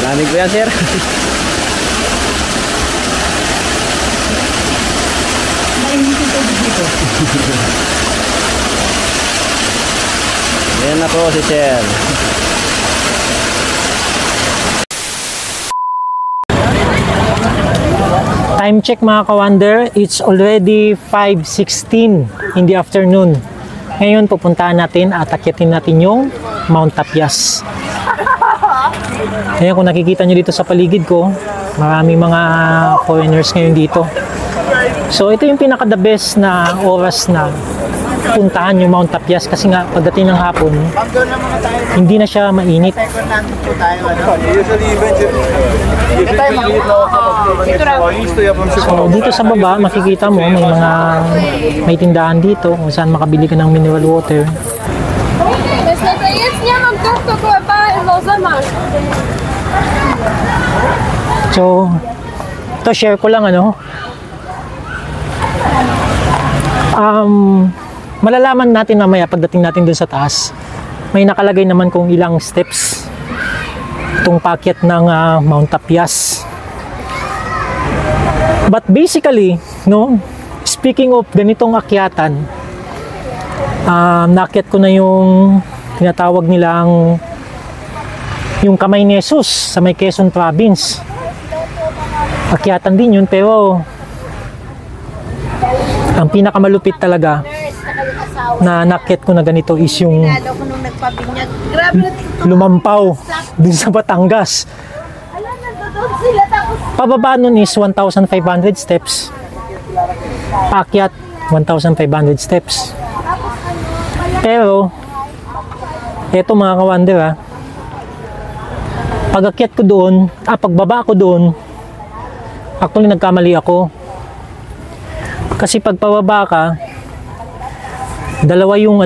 Lamig po yan, sir. Ayan na po si sir. Time check mga ka-wonder, it's already 5:16 in the afternoon. Ngayon pupuntahan natin at akyatin natin yung Mount Tapias. Ayan, kung nakikita nyo dito sa paligid ko, maraming mga foreigners ngayon dito. So ito yung pinaka the best na oras na puntahan yung Mount Tapias kasi nga pagdating ng hapon hindi na siya mainit. So dito sa baba makikita mo may tindahan dito kung saan makabili ka ng mineral water. So ito share ko lang malalaman natin mamaya pagdating natin dun sa taas. May nakalagay naman kung ilang steps itong paakyat ng Mount Tapias. But basically, speaking of ganitong akyatan, naakyat ko na yung tinatawag nilang yung Kamay ni Jesus sa may Quezon Province. Akyatan din yun, pero ang pinakamalupit talaga na nakyat ko na ganito is yung lumampaw dun sa Batangas. Pababa nun is 1,500 steps. Paakyat 1,500 steps. Pero eto mga ka-wonder pag-akyat ko doon, pagbaba ko doon, actually nagkamali ako. Kasi pag pababa ka, dalawa yung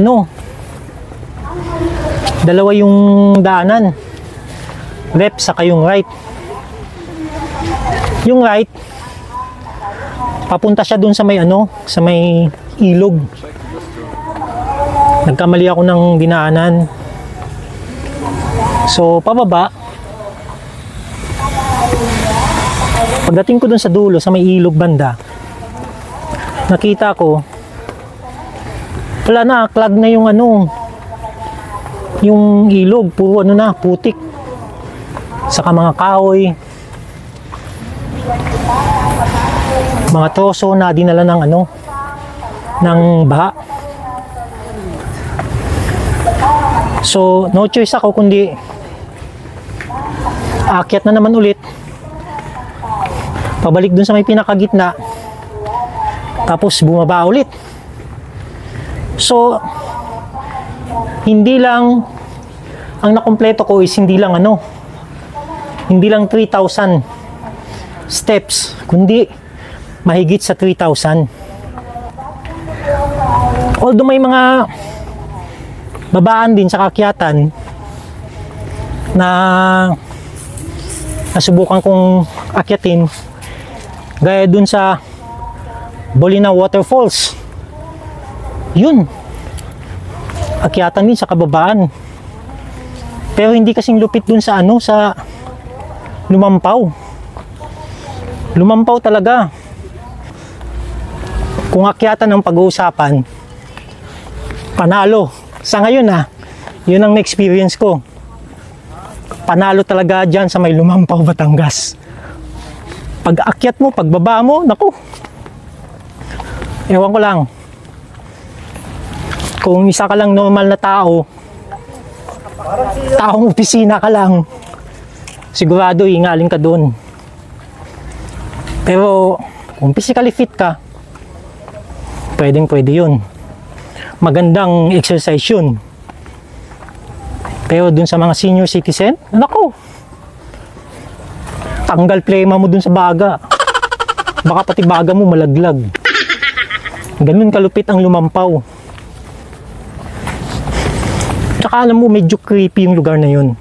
daanan, left saka yung right. Yung right papunta siya dun sa may sa may ilog. Nagkamali ako ng dinaanan. So pababa, pagdating ko dun sa dulo sa may ilog banda, nakita ko wala na, clog na yung yung ilog, puro putik, saka mga kahoy, mga troso na dinala ng ng baha. So no choice ako kundi aakyat na naman ulit pabalik dun sa may pinakagitna, tapos bumaba ulit. So hindi lang ang nakompleto ko is hindi lang 3,000 steps, kundi mahigit sa 3,000. Although may mga babaan din sa kakyatan na nasubukan kong akyatin, gaya dun sa Bolina Waterfalls. Yun, akyatan din sa kababaan, pero hindi kasing lupit dun sa sa lumampaw talaga. Kung akyatan ang pag-uusapan, panalo sa ngayon yun ang experience ko, panalo talaga dyan sa may Lumampaw, Batangas. Pag akyat mo, pagbaba mo, naku, ewan ko lang, kung isa ka lang normal na taong opisina ka lang, sigurado ingaling ka doon. Pero kung physically fit ka, pwede yun. Magandang exercise yun. Pero dun sa mga senior citizen, naku, tanggal plema mo dun sa baga, baka pati baga mo malaglag. Ganun kalupit ang Lumampaw. Tsaka alam mo, medyo creepy yung lugar na yun.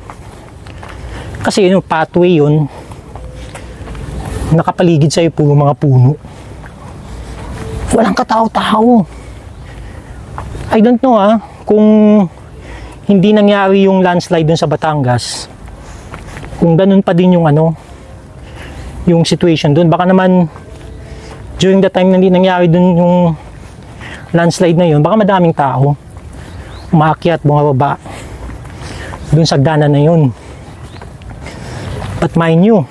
Kasi yung pathway yun, nakapaligid sa'yo puro mga puno. Walang katao-tao. I don't know kung hindi nangyari yung landslide dun sa Batangas, kung ganun pa din yung yung situation dun, baka naman during the time na hindi nangyari dun yung landslide na yun, baka madaming tao umaakyat, bumababa dun sa daanan na yun. But mind you,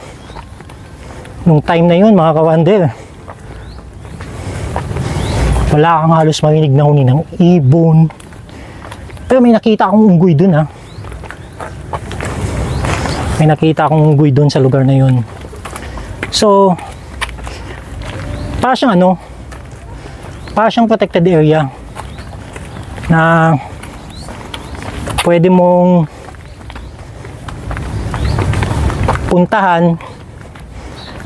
nung time na yun mga ka-wonder, wala kang halos marinig na huni ng ibon. Pero may nakita akong unggoy dun ha. May nakita akong unggoy dun sa lugar na yun. So, para siyang para siyang protected area na pwede mong puntahan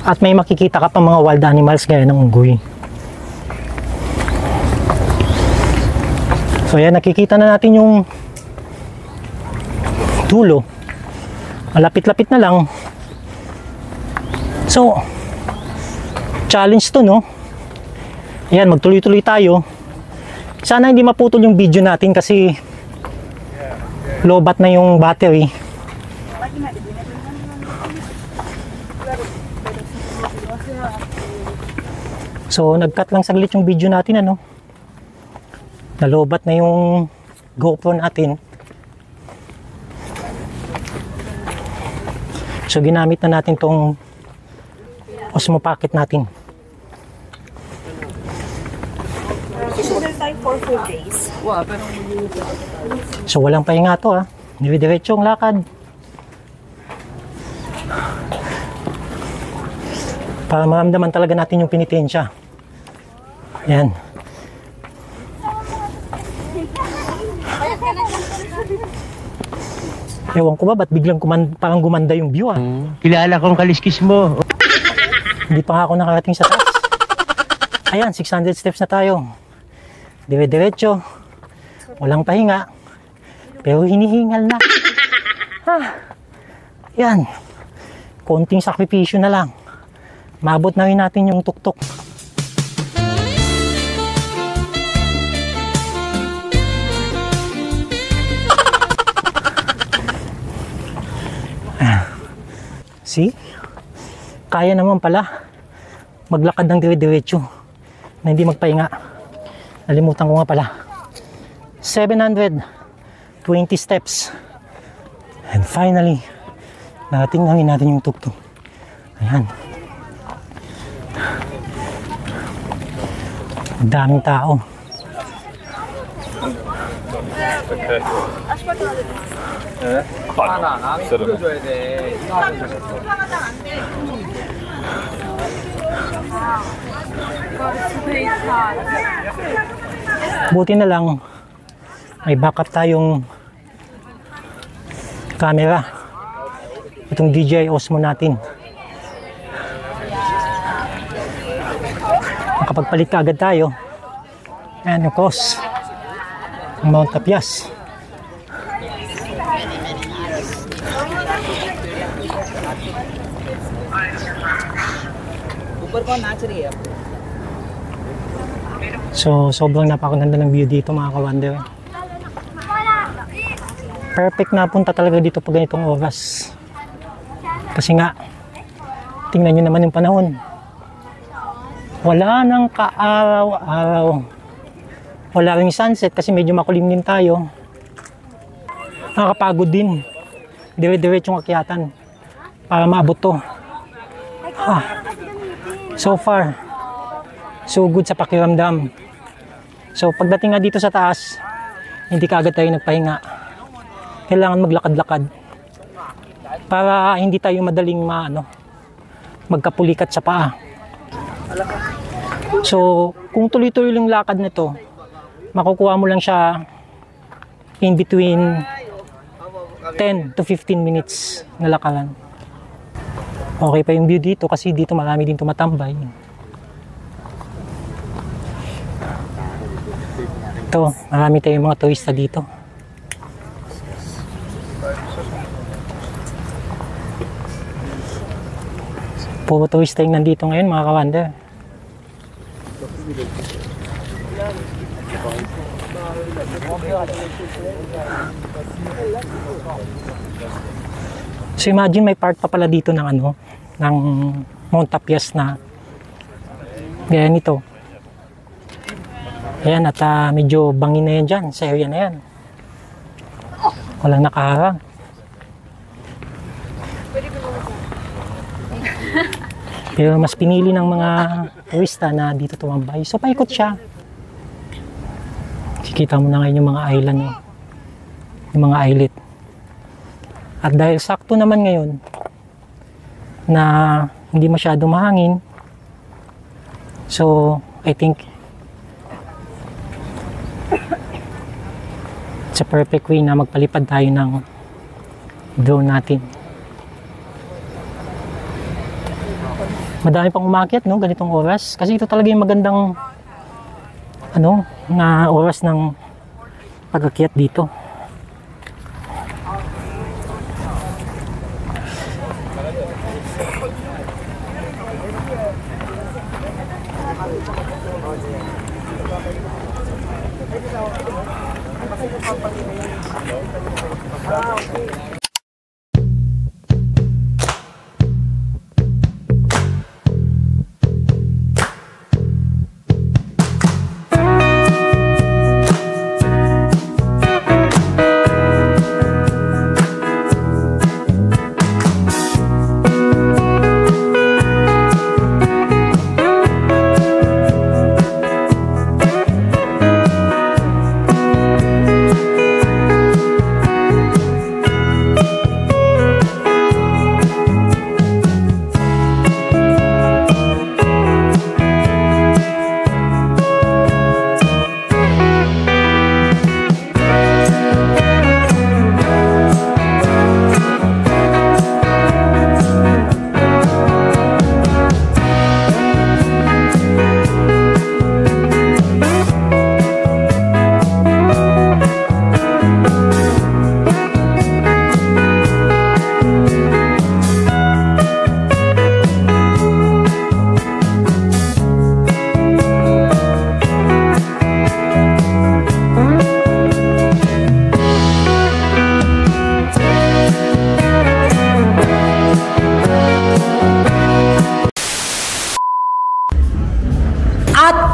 at may makikita ka pa mga wild animals gaya ng unggoy. So yan, nakikita na natin yung dulo. Malapit-lapit na lang. So, challenge to, no? Ayan, magtuloy-tuloy tayo. Sana hindi maputol yung video natin kasi lobat na yung battery. So, nag-cut lang saglit yung video natin, nalobat na yung GoPro natin. So ginamit na natin tong Osmo Pocket natin. So walang pahinga to ha. Dire-diretso ang lakad. Para maramdaman talaga natin yung penitensya. Ayan. Ewan ko ba, ba't biglang parang gumanda yung view Kilala kong kaliskis mo. Hindi pa nga ako nakarating sa taas. Ayan, 600 steps na tayo. Dire-diretso. Walang pahinga. Pero hinihingal na. Yan. Konting sakripisyo na lang. Maabot na rin natin yung tuktok. See? Kaya naman pala maglakad ng dire-diretso na hindi magpahinga. Nalimutan ko nga pala. 720 steps. And finally, narating natin yung tuktok. Ayan. Daming tao. Buti na lang may backup tayong camera. Itong DJI Osmo natin. Makapagpalit ka agad tayo. And of course, Mount Tapias. So, sobrang napakaganda ng view dito mga ka-wonder. Perfect na punta talaga dito pag ganitong oras. Kasi nga, tingnan nyo naman yung panahon. Wala nang kaaraw-araw. Wala ring sunset kasi medyo makulim din tayo. Nakakapagod din. Dire-diretsong akyatan para maabot to. So far, so good sa pakiramdam. So pagdating nga dito sa taas, hindi kaagad tayo nagpahinga. Kailangan maglakad-lakad para hindi tayo madaling magkapulikat sa paa. So kung tuloy-tuloy lang lakad nito, makukuha mo lang siya in between 10 to 15 minutes na lakaran. Okay pa yung view dito kasi dito marami din tumatambay. Ito, marami tayong mga turista dito. Puro turista yung nandito ngayon mga ka-wonder. So imagine may part pa pala dito ng ano, ng Mount Tapias na gaya nito. Ayan, at medyo bangin na yan dyan sa area na yan. Walang nakaharang. Pero mas pinili ng mga turista na dito tumambay. So paikot siya. Kikita mo na ngayon yung mga island, no? Yung mga islet. At dahil sakto naman ngayon na hindi masyado mahangin, so I think it's a perfect way na magpalipad tayo ng drone natin. Madami pang umakyat, no, ganitong oras, kasi ito talaga yung magandang ano na oras ng pag-akyat dito.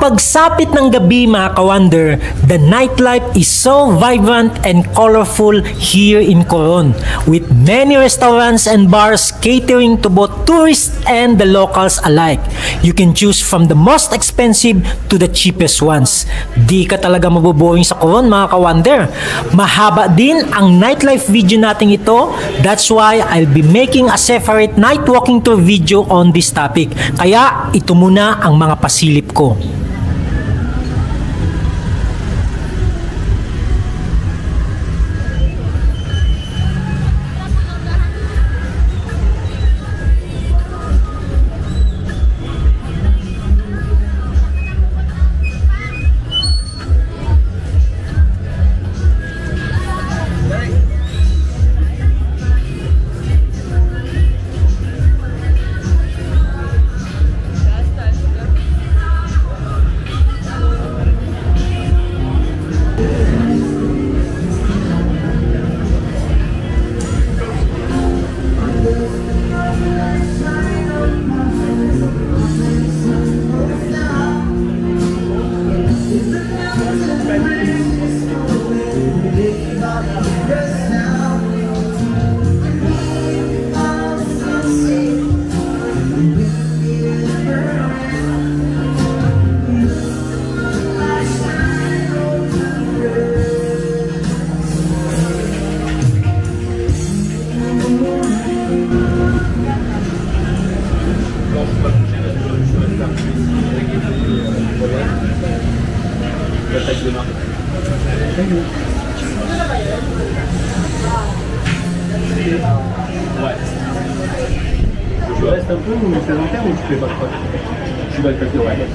Pagsapit ng gabi mga ka-wonder, the nightlife is so vibrant and colorful here in Coron, with many restaurants and bars catering to both tourists and the locals alike. You can choose from the most expensive to the cheapest ones. Di ka talaga mabuboring sa Coron mga ka-wonder. Mahaba din ang nightlife video natin ito, that's why I'll be making a separate night walking tour video on this topic. Kaya ito muna ang mga pasilip ko. Je reste un peu ou c'est long terme ou tu fais pas de quoi? Tu vas le faire, ouais.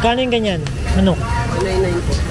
Magkano yung ganyan? Ano? 9.9 po.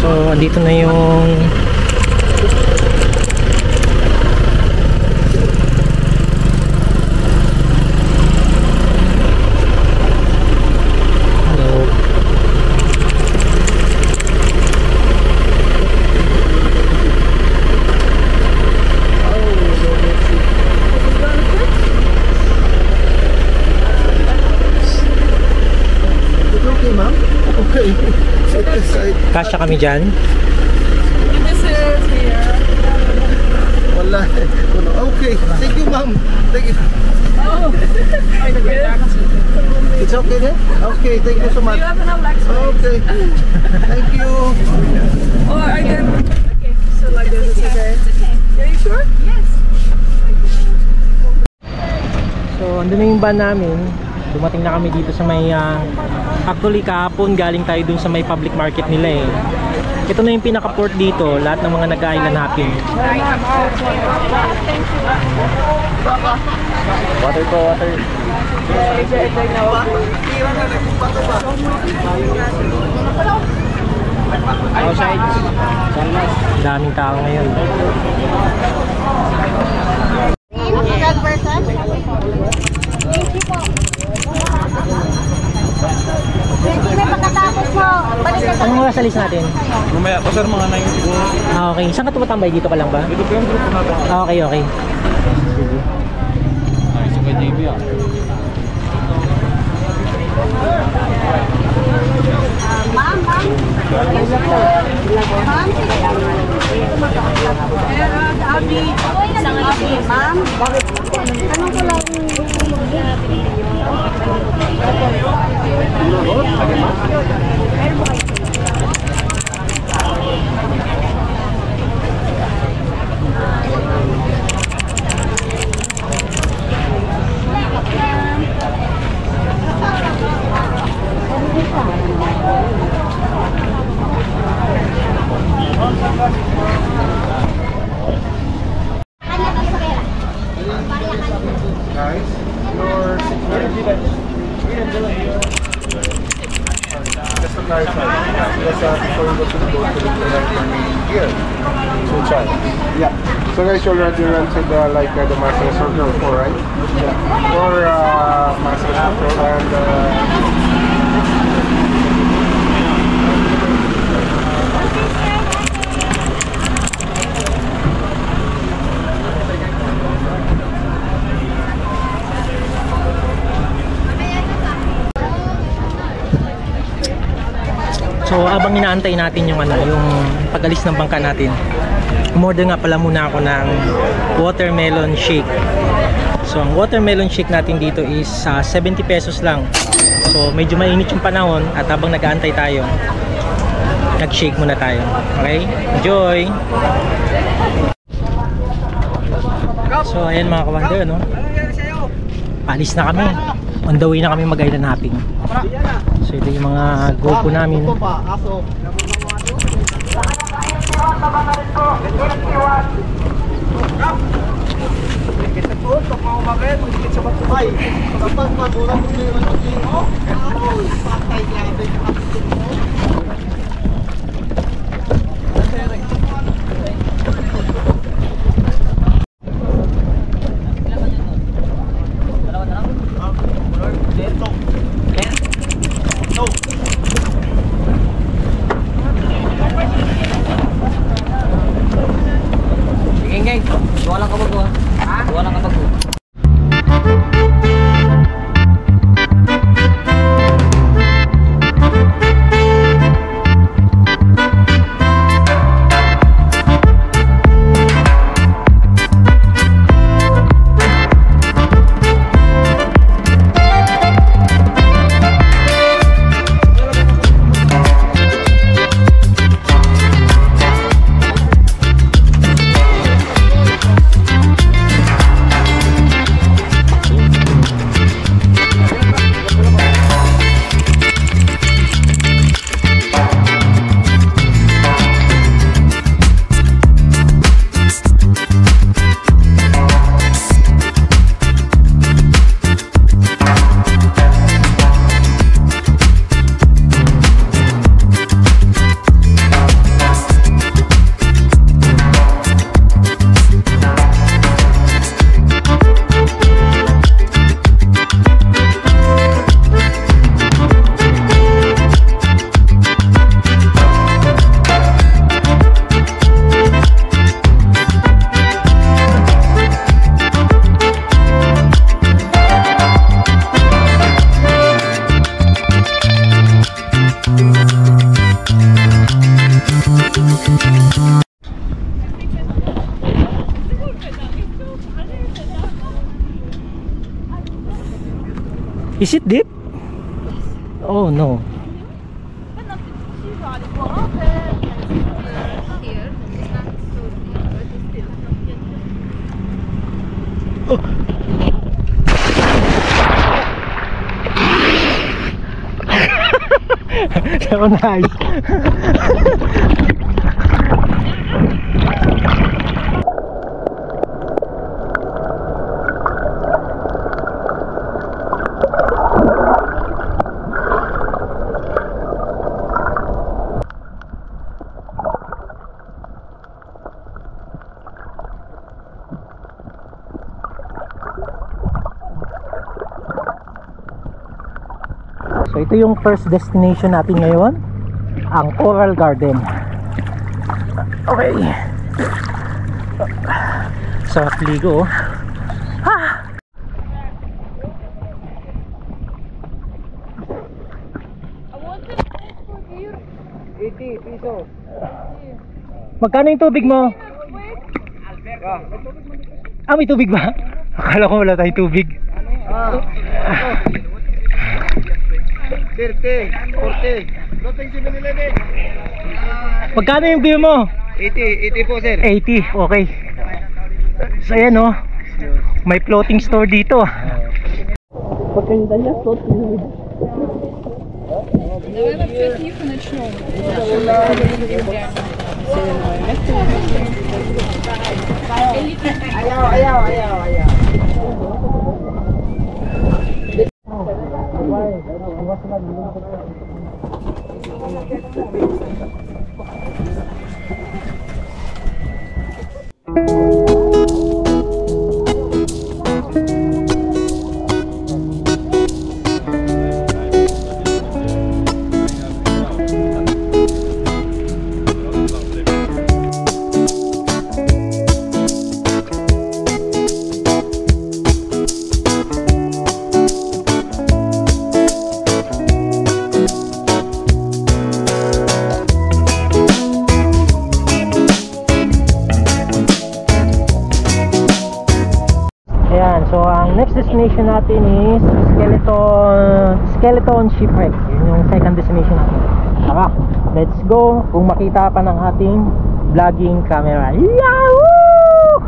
So, andito na yung Okay, ma'am? Okay. kasya kami dyan. Wala. Okay. Thank you, ma'am. Thank you. It's okay then? Okay, thank you so much. You have enough legs. Okay. Thank you. Or are you good? Okay, so like this, it's okay. It's okay. Are you sure? Yes. So, andun na yung van namin. Dumating na kami dito sa may actually kahapon galing tayo dun sa may public market nila eh. Ito na yung pinaka-port dito, lahat ng mga nag-island hopping. Water po, water. Outside. Daming tao ngayon. Anong oras alis natin? Mamaya pa sir, mga 9 siguro. Okay. Saan ka tumatambay? Dito ka lang ba? Dito po yung grupo natin. Okay, okay. Sige. Ay, sa kay JB ah. Ma'am. Abi. Isang abi. Ma'am. Anong ko lang Guys, your security. Just to clarify, because before you go to the boat, you need to rent your name here. So check. Yeah. So guys, you already rented the Master Circle 4, right? Yeah. Or Master Circle and So abang inaantay natin yung yung pag-alis ng bangka natin, umorder nga pala muna ako ng watermelon shake. So ang watermelon shake natin dito is 70 pesos lang. So medyo mainit yung panahon at habang nag-aantay tayo, nag-shake muna tayo. Okay? Enjoy! So ayan mga kawander, no? Paalis na kami. On the way na kami mag-island hopping. So ito yung mga GoPro namin. Walang kabag. Ha? Walang kabag. Is it deep? Oh no. So nice. So ito yung first destination natin ngayon, ang Coral Garden. Okay. Sarap ligo oh. Magkano yung tubig mo? Ah, may tubig ba? Akala ko wala tayong tubig. 30, 40. Loting 7-Eleven. Magkano yung bill mo? 80 po sir. 80, okay. So ayan oh, may floating store dito. Давай вообще тихо начнем. So ang next destination natin is Skeleton Shipwreck. Yun yung second destination natin. Tara, let's go. Kung makita pa ng ating vlogging camera. Yahoo!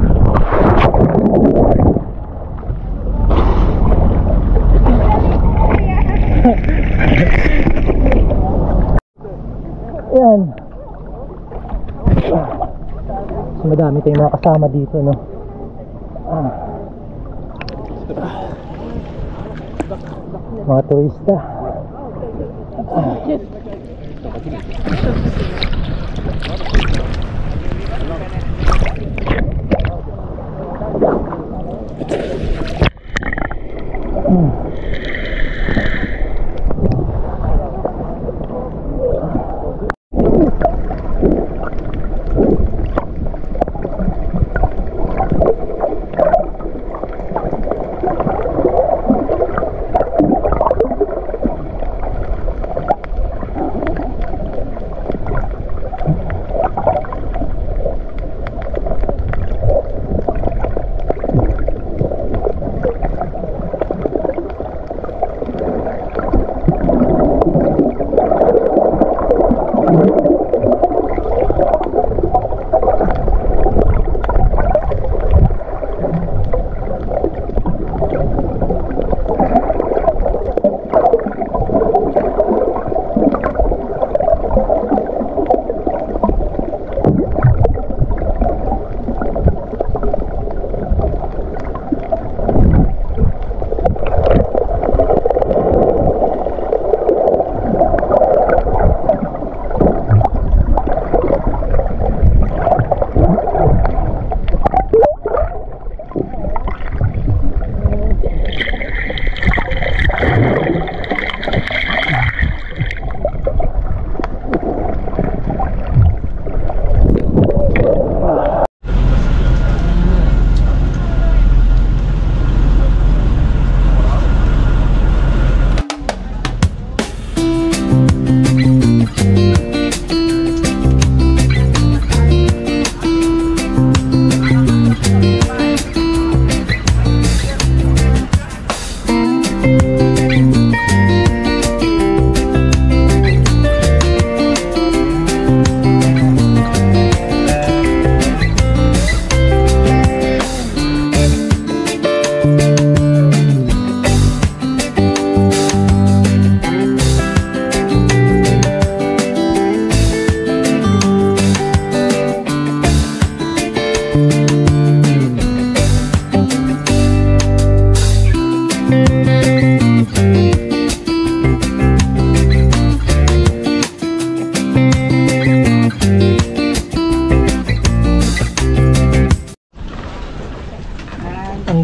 Ayan. So madami tayong mga kasama dito, no? Mga turista.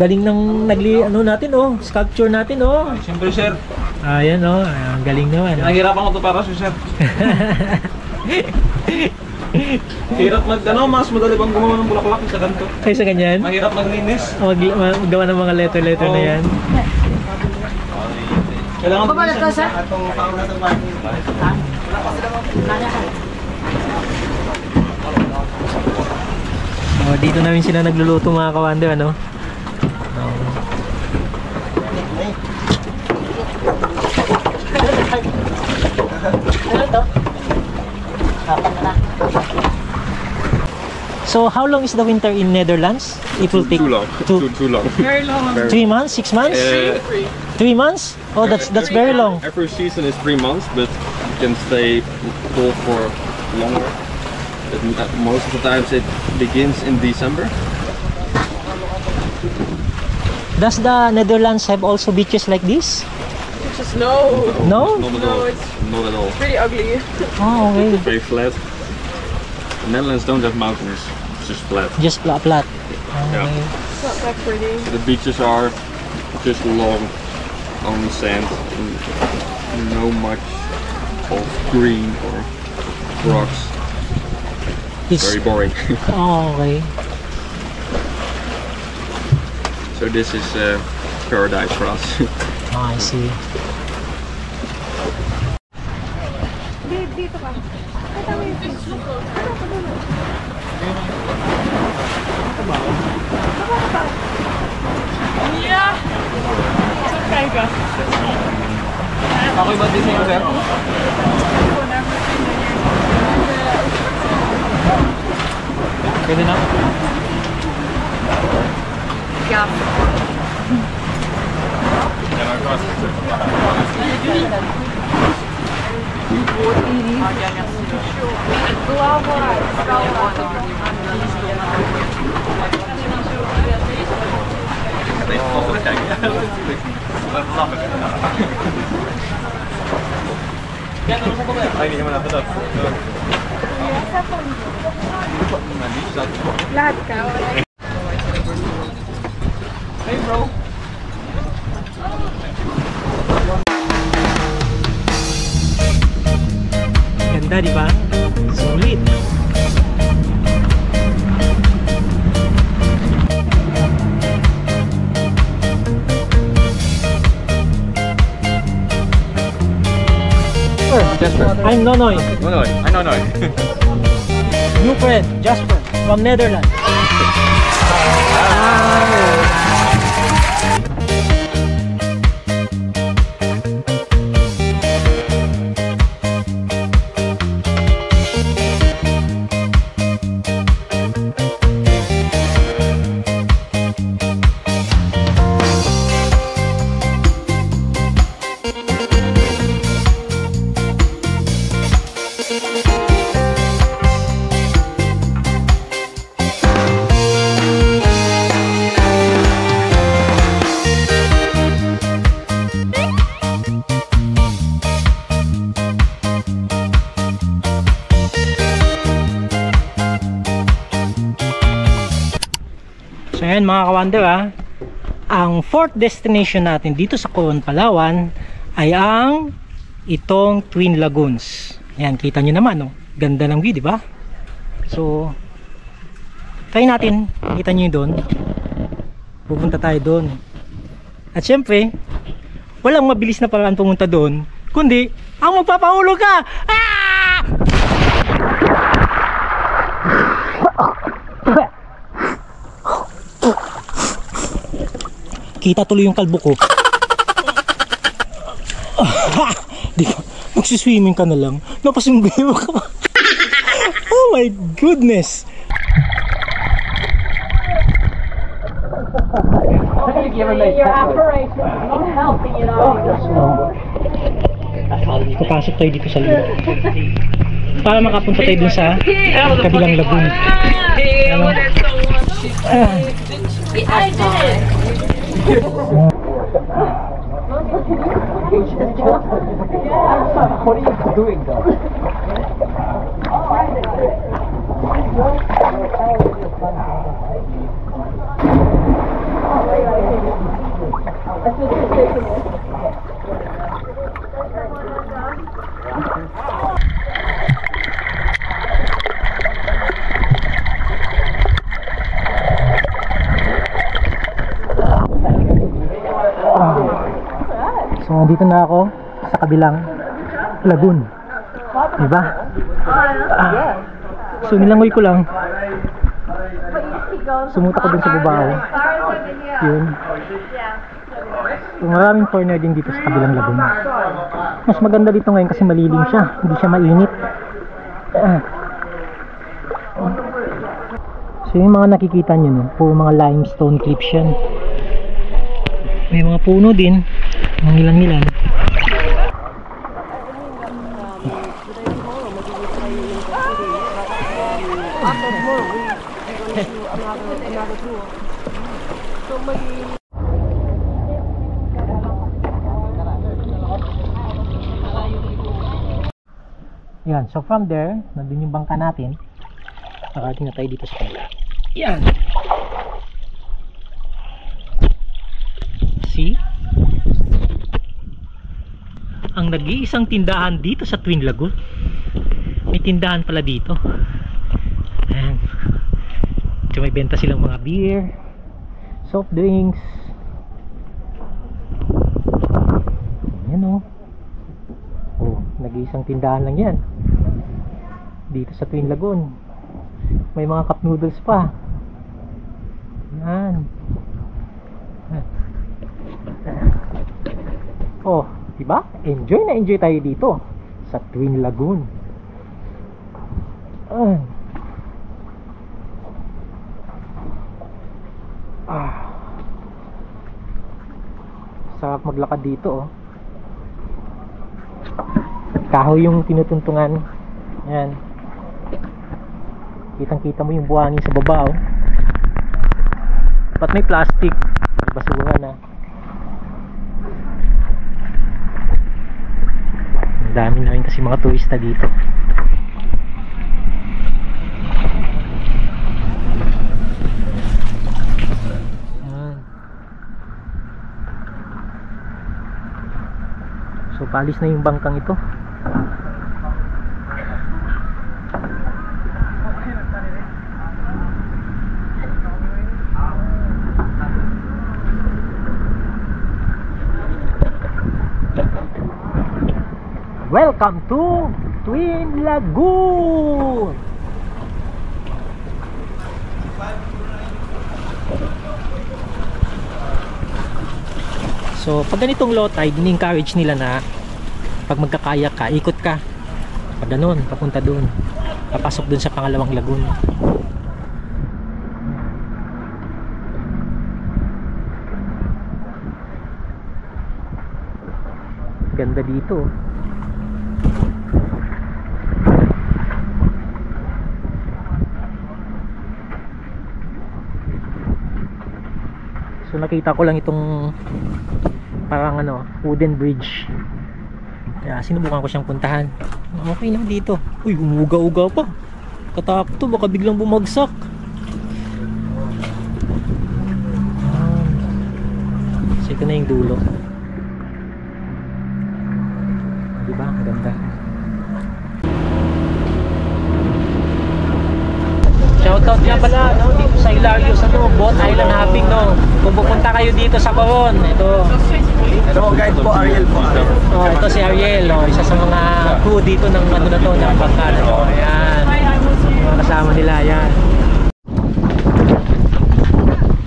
galing ng natin oh, sculpture natin oh. Siyempre, sir. Ayan oh, ang galing naman. Nahihirapan ko to para sir. Hirap mas madali bang gumawa ng bulaklak sa ganito. Ay, sa ganyan? Mahirap maglinis. Maggawa ng mga letter-letter na yan. Kailangan Papalat ka, sir? Oh, dito namin sila nagluluto mga ka-wonder, ano? So, how long is the winter in Netherlands? It will take too long. Too long. Very long. 3 months, 6 months? 3 months? Oh, that's very long. Every season is 3 months, but you can stay cold for longer. But most of the times it begins in December. Does the Netherlands have also beaches like this? Just no. No? No, it's Not at all. pretty ugly. Oh, okay. Very flat. The Netherlands don't have mountains. It's just flat. Just flat. Yeah. It's not that pretty. The beaches are just long on sand and no much of green or rocks. It's Very boring. Oh, okay. So this is paradise for us. Oh, I see. Dito ka. Yeah. Sakay ka. Ako'y ba din sa'yo, sir? Pwede na? Yeah. Lahat ka. Hey, bro. Ganda, di ba? Sulit. Jasper. I'm Nonoy. Nonoy. I know. New friend, Jasper, from Netherlands. So ayan mga ka-wonder, ang fourth destination natin dito sa Coron, Palawan ay ang itong Twin Lagoons. Ayan, kita nyo naman, oh. Ganda ng view, di ba? So try natin, kita nyo doon. Pupunta tayo doon. At syempre, walang mabilis na paraan pumunta doon, kundi ang magpapahulog ka. Kita tuloy yung kalbo ko. Di ba? Magsiswimming ka na lang. Napasumbayo ka pa. Oh my goodness. Papasok tayo dito sa loob para makapunta tayo dun sa kabilang lagoon. I did it! What are you doing though? So, dito na ako sa kabilang lagoon. Diba? So, nilangoy ko lang. Sumuta ko dun sa babaw. Yun. So, maraming foreigner din dito sa kabilang lagoon. Mas maganda dito ngayon kasi malilim siya. Hindi siya mainit. So, yung mga nakikita nyo, no? Puro mga limestone cliffs yan. May mga puno din. Mga ilan-ilan. Yan, so from there, nandun yung bangka natin. Nakarating na tayo dito sa kanila. Yan! See? Ang nag-iisang tindahan dito sa Twin Lagoon. May tindahan pala dito. Ayan. So may benta silang mga beer, soft drinks. Ayan o. Oh, nag-iisang tindahan lang yan dito sa Twin Lagoon. May mga cup noodles pa. Ayan. Oh, diba? Enjoy na enjoy tayo dito sa Twin Lagoon. Sarap maglakad dito, oh. Kahoy yung tinutuntungan. Ayan. Kitang-kita mo yung buhangin sa baba, oh. Dapat may plastic. Basura na. Ang dami na rin kasi mga turista dito. Ayan. So paalis na yung bangkang ito. Welcome to Twin Lagoon! So, pag ganitong low tide, in-encourage nila na pag magkakayak ka, ikot ka. Pag ganun, papunta dun. Papasok dun sa pangalawang lagoon. Ganda dito. So nakita ko lang itong parang ano, wooden bridge. Kaya sinubukan ko siyang puntahan. Okay lang dito. Uy, umuga-uga pa. Katakot to, baka biglang bumagsak. So ito na yung dulo. Diba? Ang ganda. Shoutout nga pala, no? Dito sa Hilarious, ano, Boat Island Hopping, no? Kung pupunta kayo dito sa Coron, ito. Hello, guide po, Ariel po. Oh, ito si Ariel, no? Isa sa mga crew dito ng ano na to, ng bangka na to. Ayan. Mga kasama nila, ayan.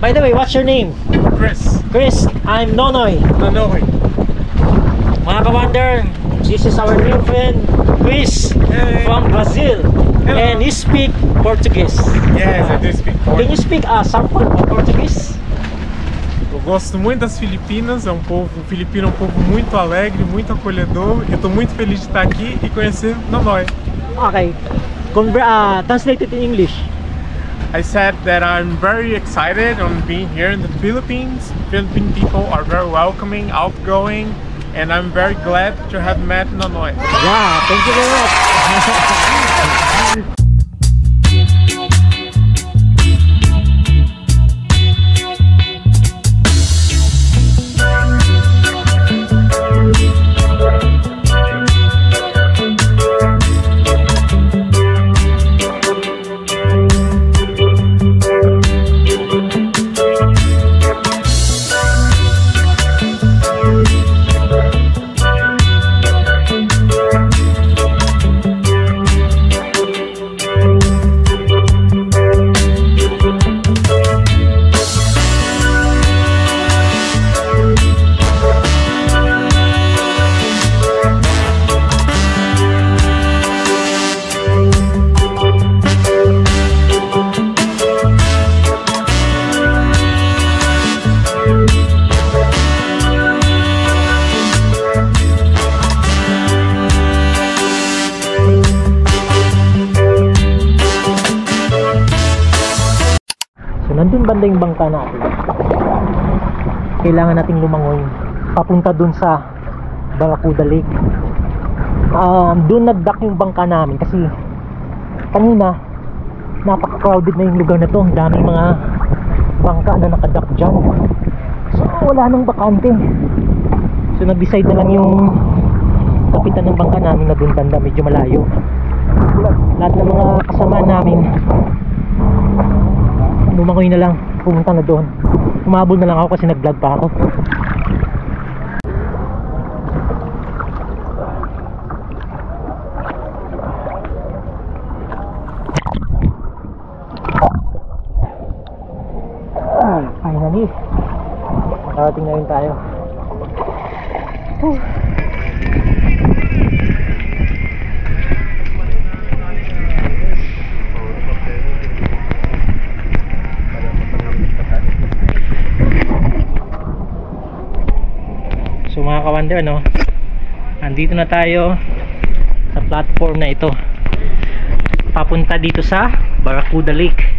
By the way, what's your name? Chris. Chris, I'm Nonoy. Nonoy. Mga ka-wonder, this is our new friend, Chris, from Brazil. Hello. And he speak Portuguese. Yes, I do speak Portuguese. Can you speak sample of Portuguese? Eu gosto muito das Filipinas, o filipino é um povo muito alegre, muito acolhedor. Eu estou muito feliz de estar aqui e conhecer Nonoy. Okay, translated in English. I said that I'm very excited on being here in the Philippines. Philippine people are very welcoming, outgoing, and I'm very glad to have met Nonoy. Yeah, thank you very much. nandun banda yung bangka natin. Kailangan nating lumangoy papunta dun sa Barracuda Lake. Dun nagdock yung bangka namin kasi kanina napaka-crowded na yung lugar na to. Ang daming mga bangka na nakadock dyan. So wala nang bakante. So nag-decide na lang yung kapitan ng bangka namin na dun banda, medyo malayo. Lahat ng mga kasama namin lumangoy na lang, pumunta na doon. Umabol na lang ako kasi nag-vlog pa ako. Finally nakarating na rin tayo. So mga ka-wonder, no, andito na tayo sa platform na ito papunta dito sa Barracuda Lake.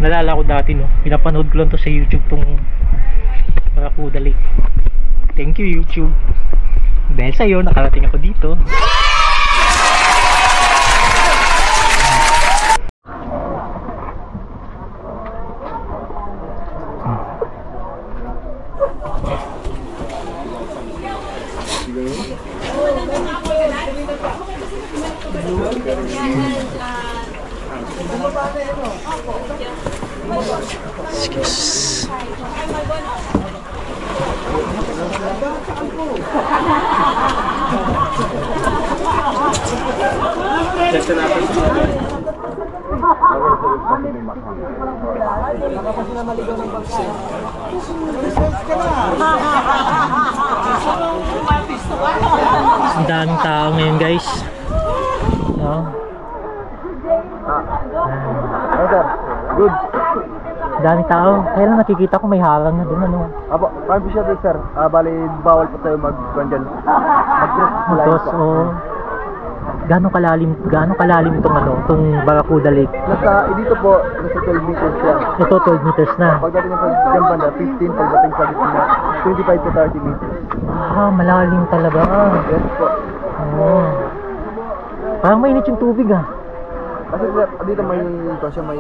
Nalala ko dati, no, pinapanood ko lang to sa YouTube tong Barracuda Lake. Thank you YouTube. Dahil sa'yo nakarating ako dito. Excuse. Ang daming tao ngayon, guys. No? Good. Daming tao. Kaya lang nakikita ko may harang na dun, ano. Apo, paano siya doon, sir? Bali, bawal pa tayo mag-condel. Tapos, gaano kalalim itong ano, itong Barracuda Lake? Dito po, nasa 12 meters siya. Ito 12 meters na. Pagdating sa dyan banda, 15. Pagdating sa gitna, 25 to 30 meters. Malalim talaga. Yes po. Parang mainit yung tubig, ah. Kasi dito may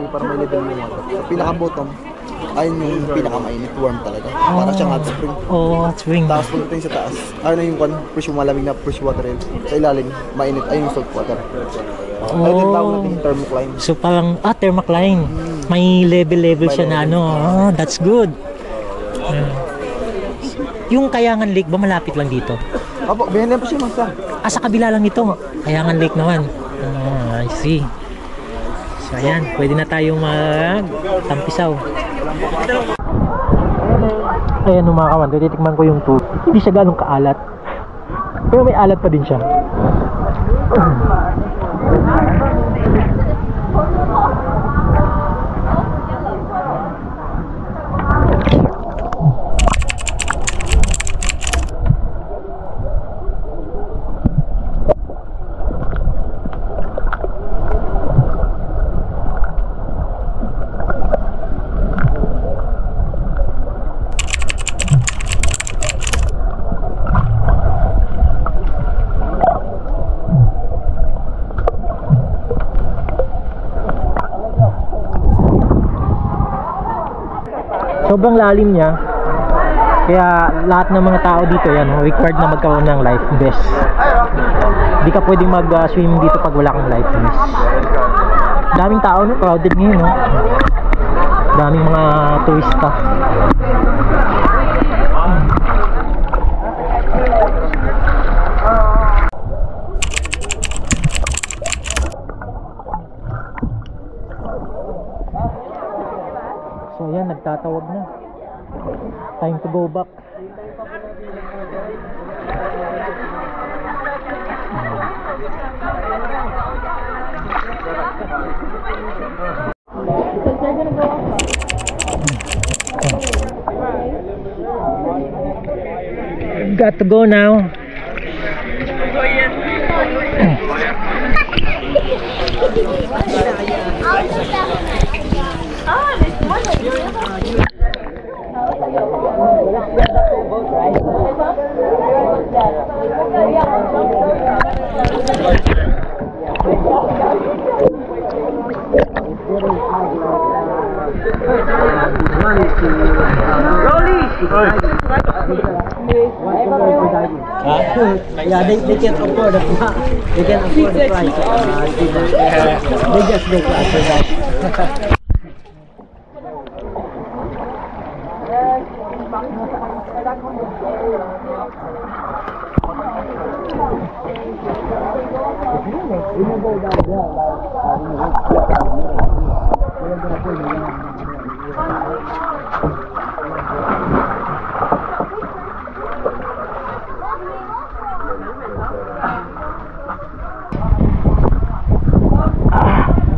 parang may level yung water. Sa pinaka-bottom, ayun yung pinaka-mainit, warm talaga. Para siyang hot spring. Hot spring. Tapos pagdating sa taas, ayun na yung fresh, yung malamig na fresh water yun. Sa ilalim, mainit, ayun yung salt water. Ayun yung tawag natin yung thermocline. So parang, thermocline. May level siya na ano. That's good. Yung Kayangan Lake ba malapit lang dito? Apo, bihan po siya, Masa. Sa kabila lang ito. Kayangan Lake naman. I see. So ayan, pwede na tayong mag-tampisaw. Ayan mga kawan, titikman ko yung tubig. Hindi siya ganong kaalat, pero may alat pa din siya. Sobrang lalim niya, kaya lahat ng mga tao dito yan required na magkaroon ng life vest. Hindi ka pwedeng mag-swim dito pag wala kang life vest. Daming tao, no? Crowded ngayon, no? Daming mga turista. So ayan, nagtatawag na. Time to go back. got to go now. Yeah, they can afford the they can afford the price. They just go after that.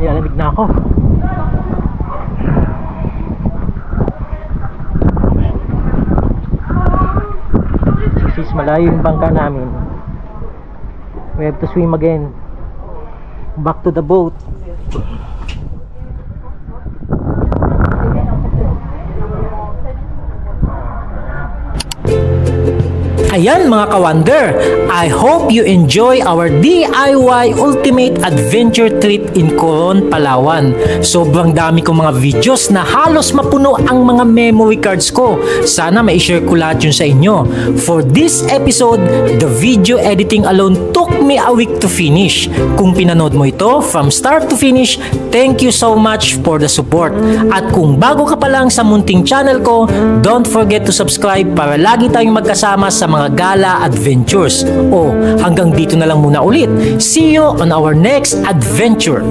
Nilalamig na ako. Sis, malayo yung bangka namin. We have to swim again. Back to the boat. Ayan mga ka-wonder, I hope you enjoy our DIY Ultimate Adventure Trip in Coron, Palawan. Sobrang dami kong mga videos na halos mapuno ang mga memory cards ko. Sana ma-share ko lahat yun sa inyo. For this episode, the video editing alone took me a week to finish. Kung pinanood mo ito from start to finish, thank you so much for the support. At kung bago ka pa lang sa munting channel ko, don't forget to subscribe para lagi tayong magkasama sa mga gala adventures. Hanggang dito na lang muna ulit. See you on our next adventure.